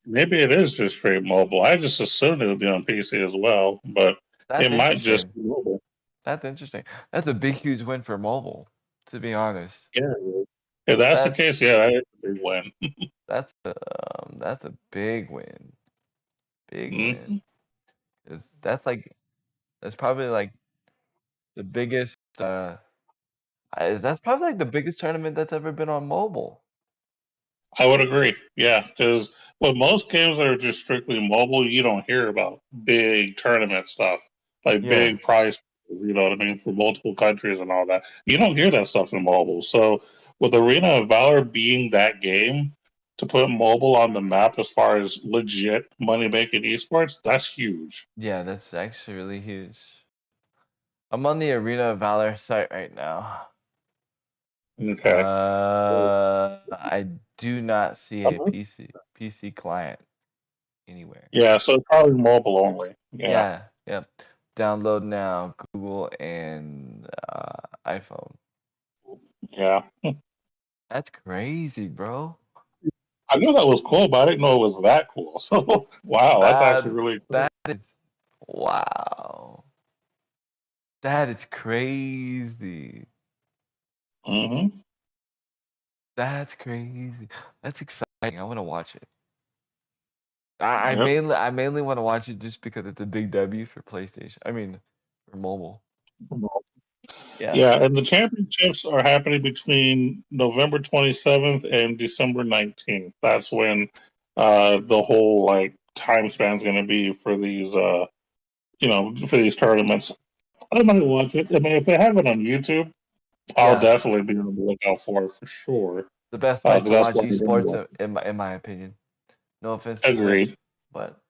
Maybe it is just straight mobile. I just assumed it would be on PC as well, but it That's might just interesting. be mobile. That's interesting. That's a big, huge win for mobile, to be honest. Yeah. If that's the That's case, yeah, that is a big win. that's a big win. Big win. Hmm. 'Cause that's probably like the biggest that's probably like the biggest tournament that's ever been on mobile. I would agree. Yeah, because with most games that are just strictly mobile, you don't hear about big tournament stuff, like Yeah. big prize, you know what I mean, for multiple countries and all that. You don't hear that stuff in mobile. So with Arena of Valor being that game to put mobile on the map as far as legit money making esports, that's huge. Yeah, that's actually really huge. I'm on the Arena of Valor site right now. Okay. I do not see a Uh-huh. PC client anywhere. Yeah, so it's probably mobile only. Yeah. Yeah, yep. Download now, Google and iPhone. Yeah. That's crazy, bro. I knew that was cool, but I didn't know it was that cool. So wow, that's actually That really cool. that is wow. That is crazy. Hmm. That's crazy. That's exciting. I want to watch it. I Yep. mainly I mainly want to watch it just because it's a big W for PlayStation. I mean, for mobile. Yeah. Yeah, and the championships are happening between November 27th and December 19th. That's when the whole like time span's going to be for these for these tournaments. I might watch it. I mean, if they have it on YouTube, I'll Yeah. definitely be on the lookout for sure. The best place 'Cause to that's watch what I'm going to esports watch. in my opinion. No offense to Twitch, Agreed. but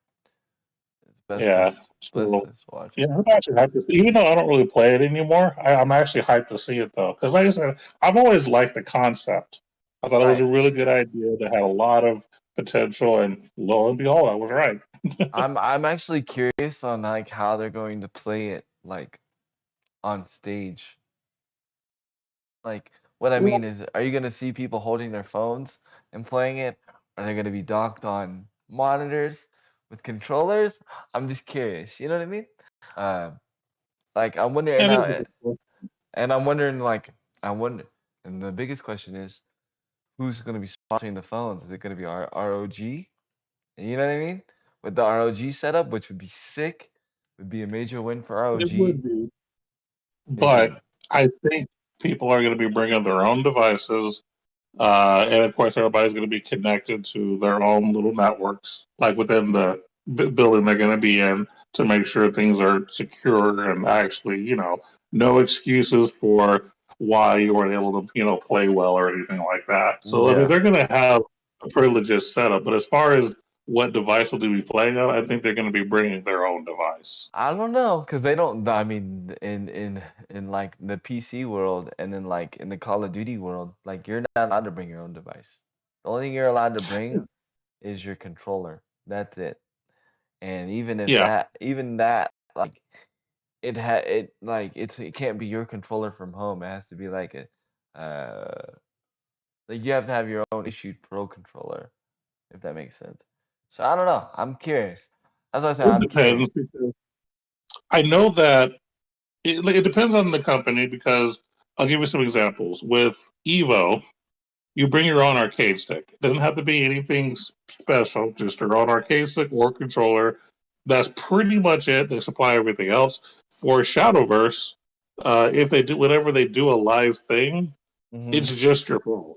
it's the Yeah. best So place to watch yeah, it. I'm actually hyped to see, even though I don't really play it anymore. I'm actually hyped to see it though, because like I said, I've always liked the concept. I thought it was Right. a really good idea that had a lot of potential, and lo and behold, I was right. I'm actually curious on like how they're going to play it like on stage. Like what I Well, mean is, are you gonna see people holding their phones and playing it? Are they gonna be docked on monitors with controllers? I'm just curious. You know what I mean? Uh, like I'm wondering, that is a good question. and I'm wondering, like I wonder, and the biggest question is, who's gonna be sponsoring the phones? Is it gonna be our ROG? You know what I mean? With the ROG setup, which would be sick, would be a major win for It ROG. would be, It'd be but I think people are going to be bringing their own devices. And of course, everybody's going to be connected to their own little networks, like within the building they're going to be in, to make sure things are secure and actually, no excuses for why you weren't able to, play well or anything like that. So, I mean, yeah. they're going to have a pretty legit setup. But as far as what device will they be playing on, I think they're going to be bringing their own device. I don't know, cause they don't. I mean, in like the PC world, and then like in the Call of Duty world, like you're not allowed to bring your own device. The only thing you're allowed to bring is your controller. That's it. And Yeah. even that, like it can't be your controller from home. It has to be like like you have to have your own issued pro controller, if that makes sense. So I don't know. I'm curious. That's what I said. It I'm curious. depends because I know that it depends on the company because I'll give you some examples. With Evo, you bring your own arcade stick. It doesn't have to be anything special, just your own arcade stick or controller. That's pretty much it. They supply everything else. For Shadowverse, if they do whenever they do a live thing, Mm-hmm. it's just your phone.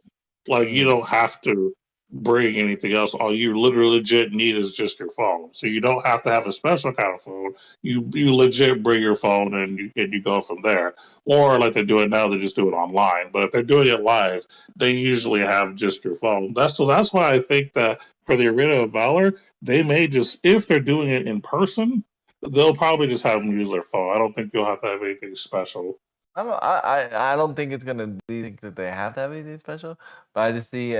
Like you Mm. don't have to bring anything else. All you literally legit need is just your phone. So you don't have to have a special kind of phone. You legit bring your phone and you go from there. Or like they do it now, they just do it online. But if they're doing it live, they usually have just your phone. That's why I think that for the Arena of Valor, they may just if they're doing it in person, they'll probably just have them use their phone. I don't think you'll have to have anything special. I don't think it's gonna be that they have to have anything special, but I just see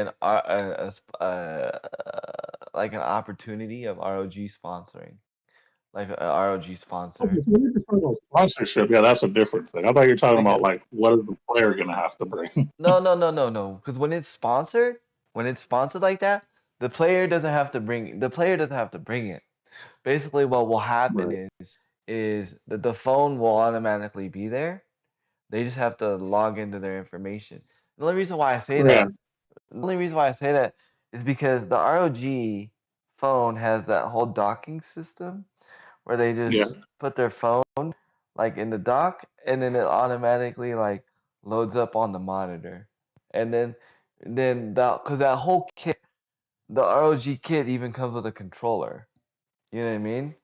like an opportunity of ROG sponsoring, like a ROG Okay, sponsor. so when you're talking about sponsorship, yeah, that's a different thing. I thought you were talking about Because like what is the player going to have to bring? no. Because when it's sponsored like that, the player doesn't have to bring it. Basically, what will happen Right. is that the phone will automatically be there. They just have to log into their information. The only reason why I say Yeah, that The only reason why I say that is because the ROG phone has that whole docking system where they yeah, just put their phone like in the dock and then it automatically like loads up on the monitor. And then that cuz that whole kit, the ROG kit even comes with a controller. You know what I mean?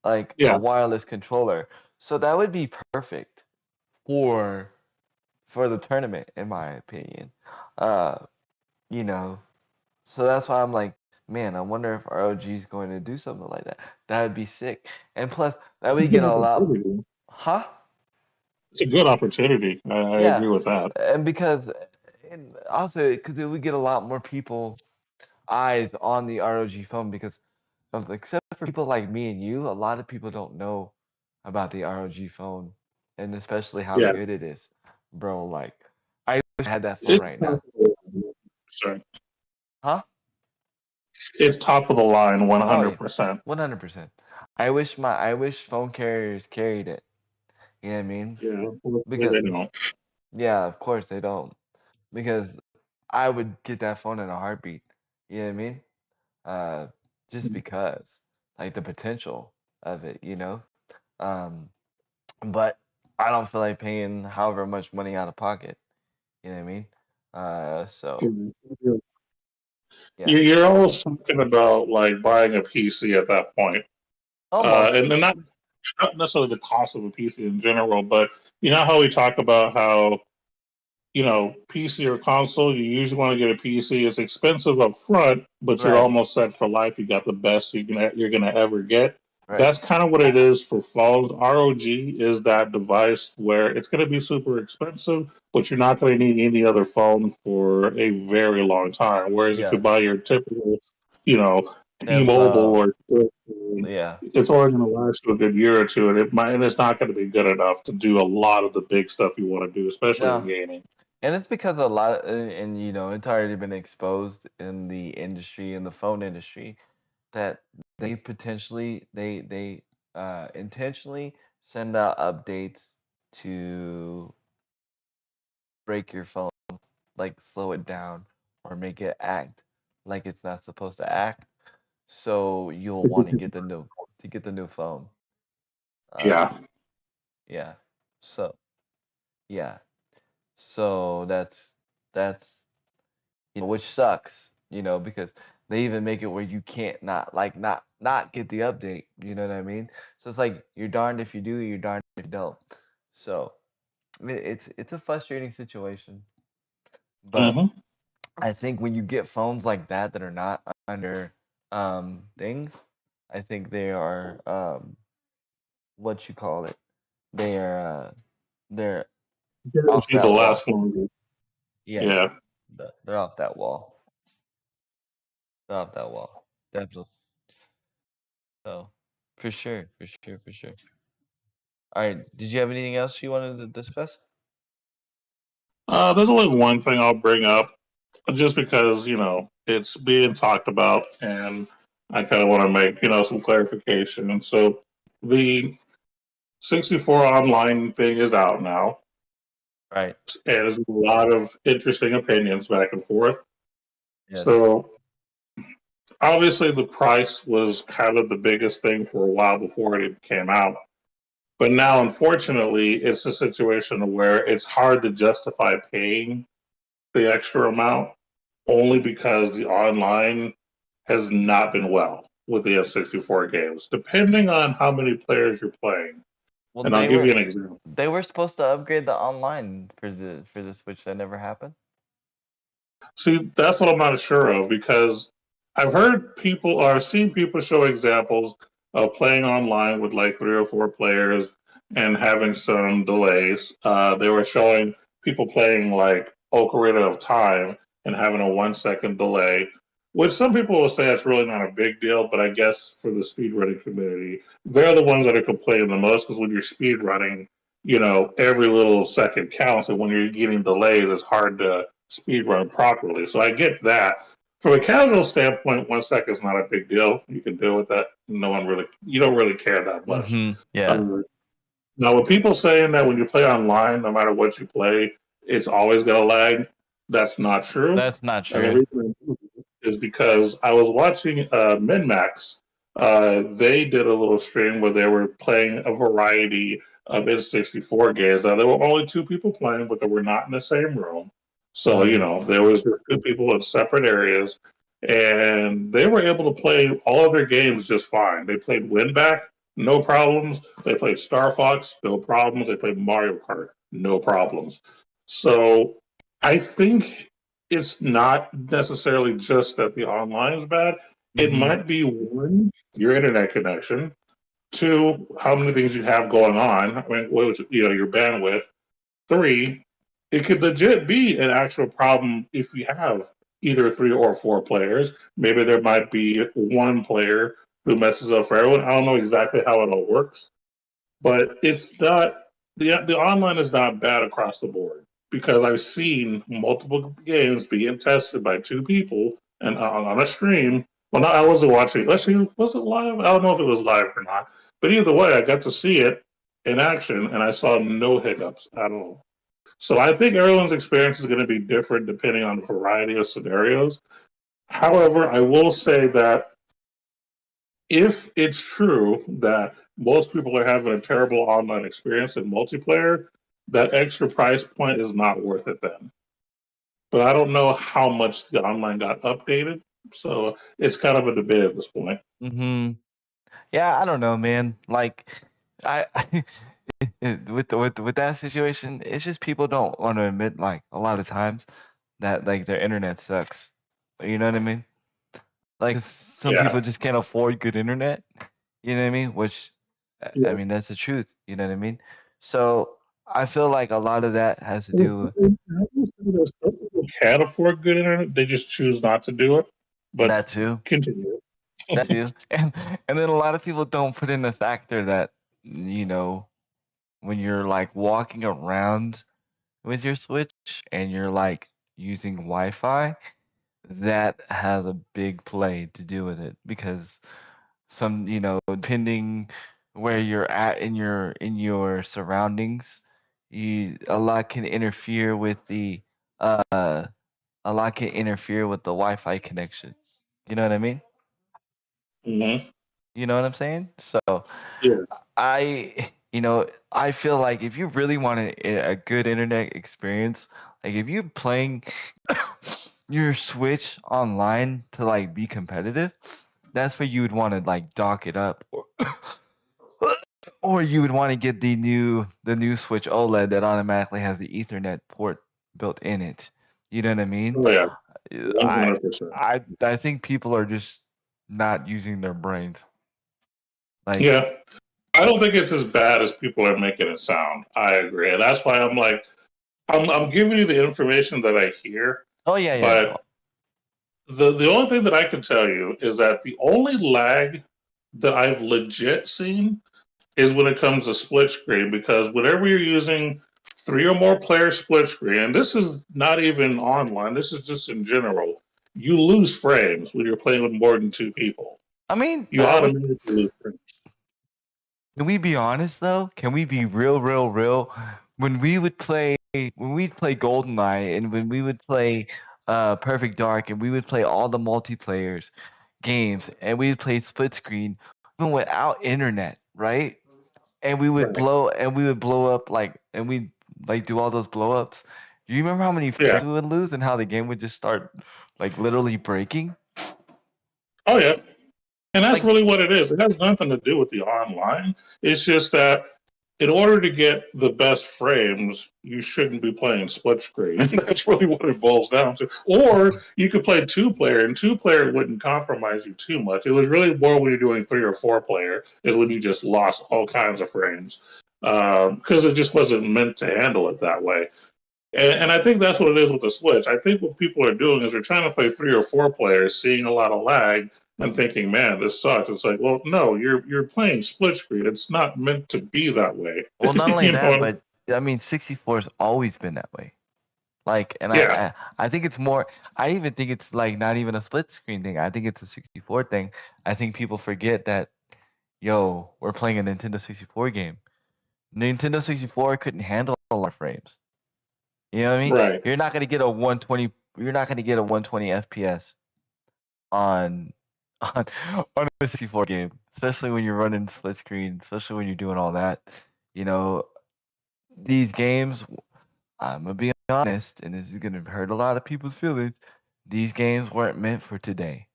Like a yeah. wireless controller. So that would be perfect for for the tournament in my opinion. Uh, you know, So that's why I'm like, man, I wonder if ROG is going to do something like that. That would be sick. And plus, that It's a we good get a lot, opportunity. huh? It's a good opportunity. I Yeah. agree with that. And because, and also, because we get a lot more people eyes on the ROG phone because of except for people like me and you, a lot of people don't know about the ROG phone and especially how Yeah. good it is, bro. Like, I wish I had that phone It's right top now. of the line, 100%. Huh? It's top of the line, Oh yeah, 100%. 100%. I wish phone carriers carried it. You know what I mean? Yeah, unfortunately Because they don't. yeah, of course they don't. Because I would get that phone in a heartbeat. You know what I mean? Uh, just because, like the potential of it, you know. Um, but I don't feel like paying however much money out of pocket. You know what I mean? So You're yeah, you're always talking about like buying a PC at that point, almost and then not necessarily the cost of a PC in general, but you know how we talk about how PC or console, you usually want to get a PC. It's expensive up front, but you're right, almost set for life. You got the best you're gonna ever get. right, That's kind of what it is for phones. ROG is that device where it's going to be super expensive, but you're not going to need any other phone for a very long time. Whereas if you yeah. buy your typical, you know, That's T-Mobile or flip phone, yeah, it's only going to last you a good year or two, and it's not going to be good enough to do a lot of the big stuff you want to do, especially in no. gaming. And it's because a lot and you know, it's already been exposed in the industry, in the phone industry, that they potentially they intentionally send out updates to break your phone, like slow it down or make it act like it's not supposed to act. So you'll want to get the new phone. Yeah. Um, yeah. So yeah. So that's which sucks, because they even make it where you can't not get the update. You know what I mean? So it's like you're darned if you do, you're darned if you don't. So I mean, it's a frustrating situation, but Hmm. I think when you get phones like that are not under things, I think they are what you call it. They are they're off Guaranteed the that wall. last longer. Yeah, Yeah. they're off that wall. They're off that wall. Definitely. So, for sure, for sure, for sure. All right. Did you have anything else you wanted to discuss? There's only one thing I'll bring up, just because it's being talked about, and I kind of want to make some clarification. And so the 64 online thing is out now, Right. and there's a lot of interesting opinions back and forth. Yes. So obviously the price was kind of the biggest thing for a while before it came out. But now, unfortunately, it's a situation where it's hard to justify paying the extra amount only because the online has not been well with the N64 games, depending on how many players you're playing. Well, And I'll give you an example. they were supposed to upgrade the online for the Switch. That never happened. See, that's what I'm not sure of because I've heard people or seen people show examples of playing online with like 3 or 4 players and having some delays. They were showing people playing like Ocarina of Time and having a 1 second delay, which some people will say that's really not a big deal, but I guess for the speedrunning community, they're the ones that are complaining the most because when you're speedrunning, every little second counts, and when you're getting delays, it's hard to speed run properly. So I get that. From a casual standpoint, 1 second is not a big deal. You can deal with that. You don't really care that much. Mm-hmm. Yeah. Um, Now, with people saying that when you play online, no matter what you play, it's always going to lag, that's not true. That's not And the true. reason is because I was watching MinMax. They did a little stream where they were playing a variety of N64 games. Now, there were only 2 people playing, but they were not in the same room. So, Mm-hmm. there was 2 people in separate areas, and they were able to play all of their games just fine. They played Winback, no problems. They played Star Fox, no problems. They played Mario Kart, no problems. So I think it's not necessarily just that the online is bad. It Mm-hmm. might be one, your internet connection, two, how many things you have going on. I mean, your bandwidth. Three, it could legit be an actual problem if you have either 3 or 4 players. Maybe there might be one player who messes up for everyone. I don't know exactly how it all works, but it's not the online is not bad across the board. because I've seen multiple games being tested by two people and on a stream. Well, no, I wasn't watching. Let's see, was it live? I don't know if it was live or not. But either way, I got to see it in action, and I saw no hiccups at all. So I think everyone's experience is going to be different depending on the variety of scenarios. However, I will say that if it's true that most people are having a terrible online experience in multiplayer, that extra price point is not worth it then. But I don't know how much the online got updated, so it's kind of a debate at this point. Mm-hmm. Yeah, I don't know, man. Like, I with that situation, it's just people don't want to admit like a lot of times that like their internet sucks. You know what I mean? Like some Yeah, people just can't afford good internet. You know what I mean? Which I yeah. mean that's the truth. You know what I mean? So I feel like a lot of that has to Some do with people can afford good internet; they just choose not to do it. But that too. continue. That too. And then a lot of people don't put in the factor that you know when you're like walking around with your Switch and you're like using Wi-Fi, that has a big play to do with it because some, depending where you're at in your surroundings, you a lot can interfere with the uh a lot can interfere with the Wi-Fi connection. You know what I mean? Mm-hmm. You know what I'm saying? So Yeah. I feel like if you really want a good internet experience, like if you're playing your Switch online to like be competitive, that's where you would want to like dock it up, or you would want to get the new Switch OLED that automatically has the Ethernet port built in it. You know what I mean? Oh yeah. I 100%. I think people are just not using their brains. Like, Yeah. I don't think it's as bad as people are making it sound. I agree. And that's why I'm like, I'm giving you the information that I hear, oh yeah, yeah. but the only thing that I can tell you is that the only lag that I've legit seen is when it comes to split screen, because whenever you're using three or more player split screen, and this is not even online, this is just in general, you lose frames when you're playing with more than two people. I mean, You automatically lose frames. can we be honest though? Can we be real, real, real? When we'd play GoldenEye and when we would play Perfect Dark and we would play all the multiplayers games and we'd play split screen even without internet, right? Right. And we would blow up like and we'd like do all those blow ups. Do you remember how many Yeah. frames we would lose and how the game would just start like literally breaking? Oh, yeah. And that's Like really what it is. It has nothing to do with the online. It's just that in order to get the best frames, you shouldn't be playing split screen. That's really what it boils down to. Or you could play two player, and two player wouldn't compromise you too much. It was really more when you're doing three or four player is when you just lost all kinds of frames because it just wasn't meant to handle it that way. And I think that's what it is with the Switch. I think what people are doing is they're trying to play three or four players, seeing a lot of lag, and thinking, "Man, this sucks." It's like, well, no, you're playing split screen. It's not meant to be that way. well, not only you that, know? but I mean 64 has always been that way. Like, and Yeah, I think it's more. I even think it's like not even a split screen thing. I think it's a 64 thing. I think people forget that, yo, we're playing a Nintendo 64 game. Nintendo 64 couldn't handle a lot of frames. You know what I mean? right. You're not gonna get a 120. You're not gonna get a 120 FPS on on on a 64 game, especially when you're running split screen, especially when you're doing all that. You know, these games. I'm gonna be honest, and this is gonna hurt a lot of people's feelings. These games weren't meant for today.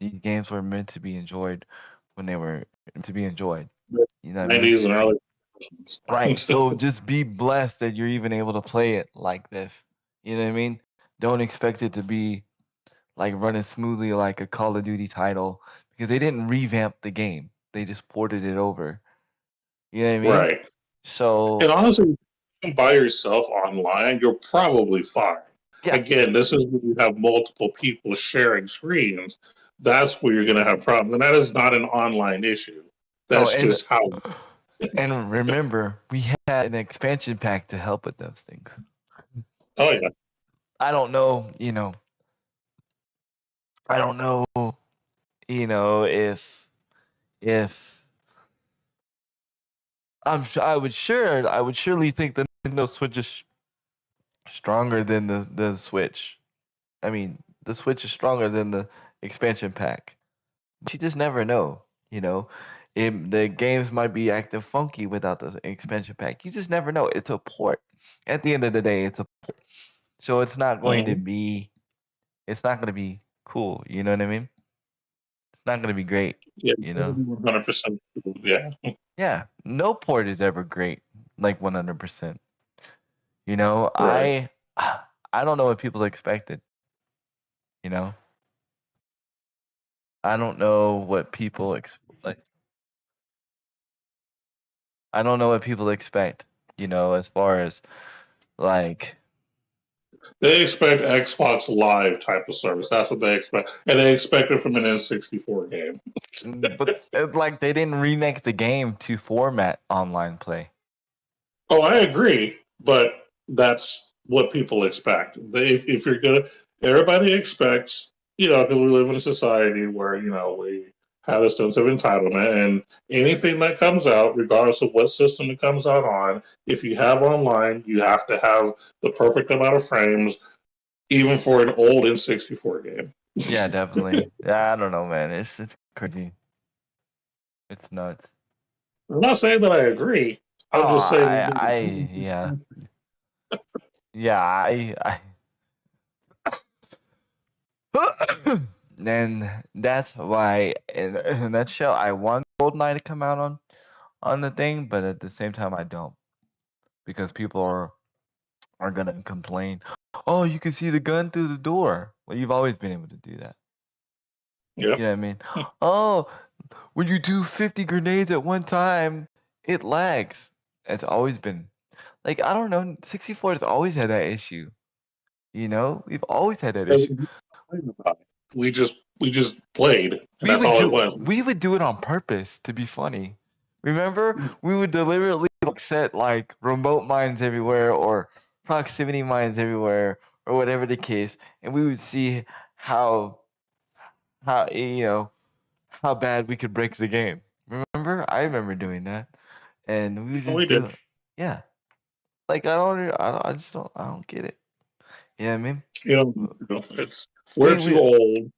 These games were meant to be enjoyed when they were meant to be enjoyed. You know what I mean? 90s and early. Right. So just be blessed that you're even able to play it like this. You know what I mean? Don't expect it to be like running smoothly like a Call of Duty title because they didn't revamp the game. They just ported it over. You know what I mean? Right. And So honestly, by yourself online, you're probably fine. yeah. Again, this is when you have multiple people sharing screens. That's where you're going to have problems. And that is not an online issue. Oh, That's just how. and remember, we had an expansion pack to help with those things. Oh yeah. I don't know, I don't know, if I would surely think the Nintendo Switch is stronger than the Switch. I mean, the Switch is stronger than the expansion pack. But you just never know, you know. The games might be acting funky without the expansion pack. You just never know. It's a port. At the end of the day, it's a port. So Mm-hmm. it's not going to be cool, you know what I mean? It's not going to be great, Yeah, you know? 100%. Yeah, Yeah, no port is ever great like 100%. You know, right. I don't know what people expected, you know? I don't know what people like I don't know what people expect, as far as like They expect Xbox Live type of service. That's what they expect, and they expect it from an N64 game. but like they didn't remake the game to format online play. Oh, I agree, but that's what people expect. If you're gonna, everybody expects, because we live in a society where we have a sense of entitlement, and anything that comes out, regardless of what system it comes out on, if you have online, you have to have the perfect amount of frames, even for an old N64 game. Yeah, definitely. Yeah, I don't know, man. It's crazy. It's nuts. I'm not saying that I agree. Oh, I'm just saying. yeah, yeah, and that's why in a nutshell, I want GoldenEye to come out on the thing, but at the same time, I don't because people are gonna complain. Oh, you can see the gun through the door. Well, you've always been able to do that. You Yep. know what I mean? Oh, when you do 50 grenades at one time, it lags. It's always been like I don't know. 64 has always had that issue. We've always had that issue. We just played, and that's all it was. We would do it on purpose to be funny. Remember, we would deliberately like set like remote mines everywhere or proximity mines everywhere or whatever the case, and we would see how how bad we could break the game. Remember? I remember doing that, and we would We just do did. it. Yeah, like I just don't, I don't get it. Yeah, I mean, It's we're we too we old.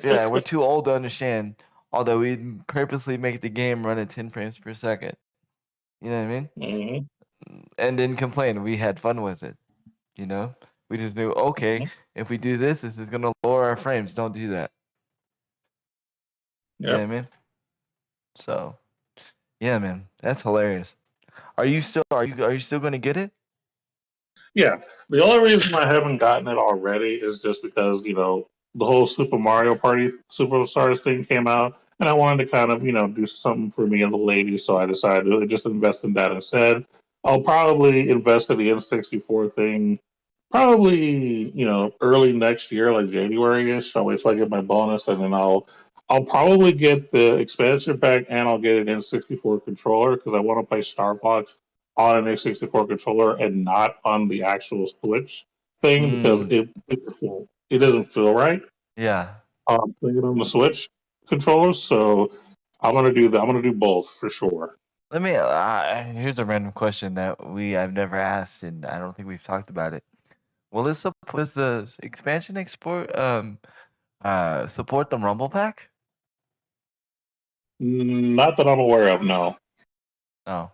yeah, we're too old to understand. Although we purposely make the game run at 10 frames per second. You know what I mean? Hmm. And didn't complain. We had fun with it. You know? We just knew, okay, if we do this, this is gonna lower our frames. Don't do that. You know Yep. what I mean? So yeah, man, that's hilarious. Are you still gonna get it? Yeah. The only reason I haven't gotten it already is just because the whole Super Mario Party Superstars thing came out, and I wanted to kind of do something for me and the ladies, so I decided to just invest in that instead. I'll probably invest in the N64 thing probably early next year, like January ish. So if I get my bonus, and then I'll probably get the expansion pack, and I'll get an N64 controller because I want to play Star Fox on an N64 controller and not on the actual Switch thing because Mm, it doesn't feel right yeah. playing it on the Switch controller. So I'm gonna do that. I'm gonna do both for sure. Here's a random question that I've never asked, and I don't think we've talked about it. Does the expansion support the Rumble Pack? Not that I'm aware of. No, Oh,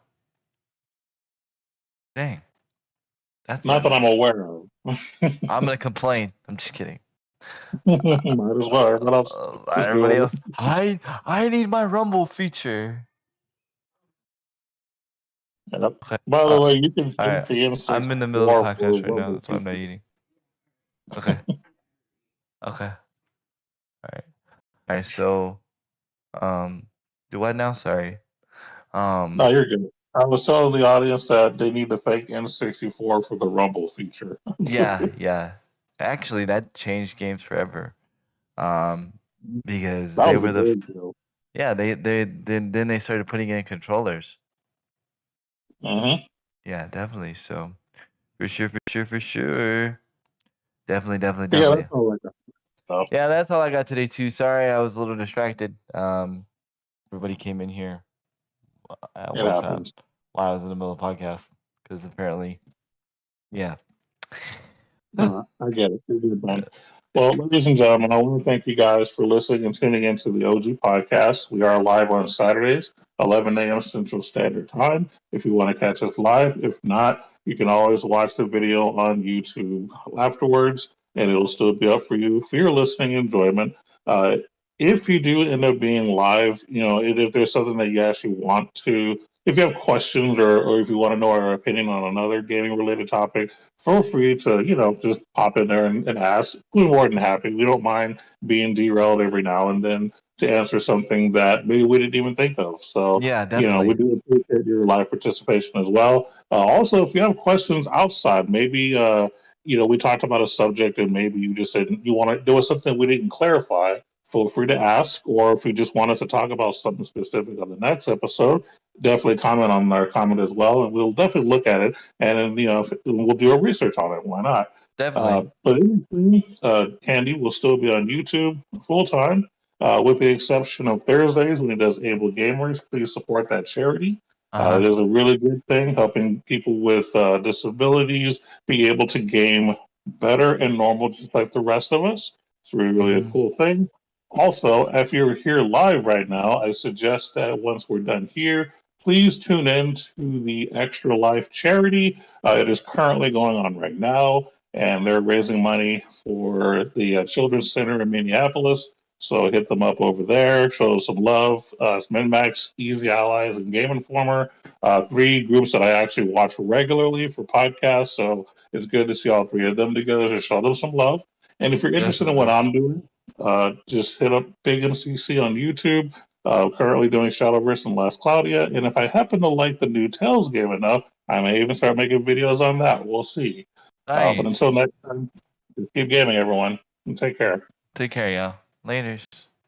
dang, that not that sucks. I'm aware of. I'm gonna complain. I'm just kidding. Might as well. Everyone else is Everybody doing else, I need my Rumble feature. it. Yep. Okay. By the way, you can All thank right. the I'm in the middle of the N64 for podcast right now. Rumble That's why I'm not feature. eating. Okay. Okay. All right. All right. So, do what now? Sorry. No, Um, you're good. I was telling the audience that they need to thank N64 for the Rumble feature. yeah, yeah. Actually, that changed games forever. Um, because That they was a were big deal. yeah, then they started putting in controllers. Hmm. Yeah, definitely. So. For sure, for sure, for sure. Definitely, definitely, Yeah, definitely. that's all I got. So, Yeah, that's all I got today too. Sorry, I was a little distracted. Everybody came in here it one time happens. while I was in the middle of the podcast because apparently, yeah. I get it. You're good, man. Well, ladies and gentlemen, I want to thank you guys for listening and tuning into the OG podcast. We are live on Saturdays, 11 a.m. Central Standard Time. If you want to catch us live, if not, you can always watch the video on YouTube afterwards, and it'll still be up for you for your listening enjoyment. Uh, if you do end up being live, if there's something that you actually want to, if you have questions or if you want to know our opinion on another gaming related topic, feel free to, just pop in there and ask. We're more than happy. We don't mind being derailed every now and then to answer something that maybe we didn't even think of. So, Yeah, we definitely. do appreciate your live participation as well. Also, if you have questions outside, maybe, we talked about a subject and maybe you just said you want to, there was something we didn't clarify. Feel free to ask, or if you just wanted to talk about something specific on the next episode, definitely comment on our comment as well, and we'll definitely look at it and then, we'll do a research on it. Why not? Definitely. But anything, Candy will still be on YouTube full time, with the exception of Thursdays when he does Able Gamers. Please support that charity. It Uh-huh. is a really good thing, helping people with disabilities be able to game better and normal, just like the rest of us. It's really, really a Mm-hmm. cool thing. Also, if you're here live right now, I suggest that once we're done here, please tune in to the Extra Life charity. It is currently going on right now, and they're raising money for the Children's Center in Minneapolis. So hit them up over there, show them some love. It's MinMax, Easy Allies, and Game Informer, three groups that I actually watch regularly for podcasts. So it's good to see all three of them together to show them some love. And if you're interested in what Definitely. I'm doing, just hit up Big MCC on YouTube. Currently doing Shadowverse and Last Claudia, and if I happen to like the new Tales game enough, I may even start making videos on that. We'll see. But Nice. until next time, keep gaming, everyone, and take care. Take care, y'all. Laters.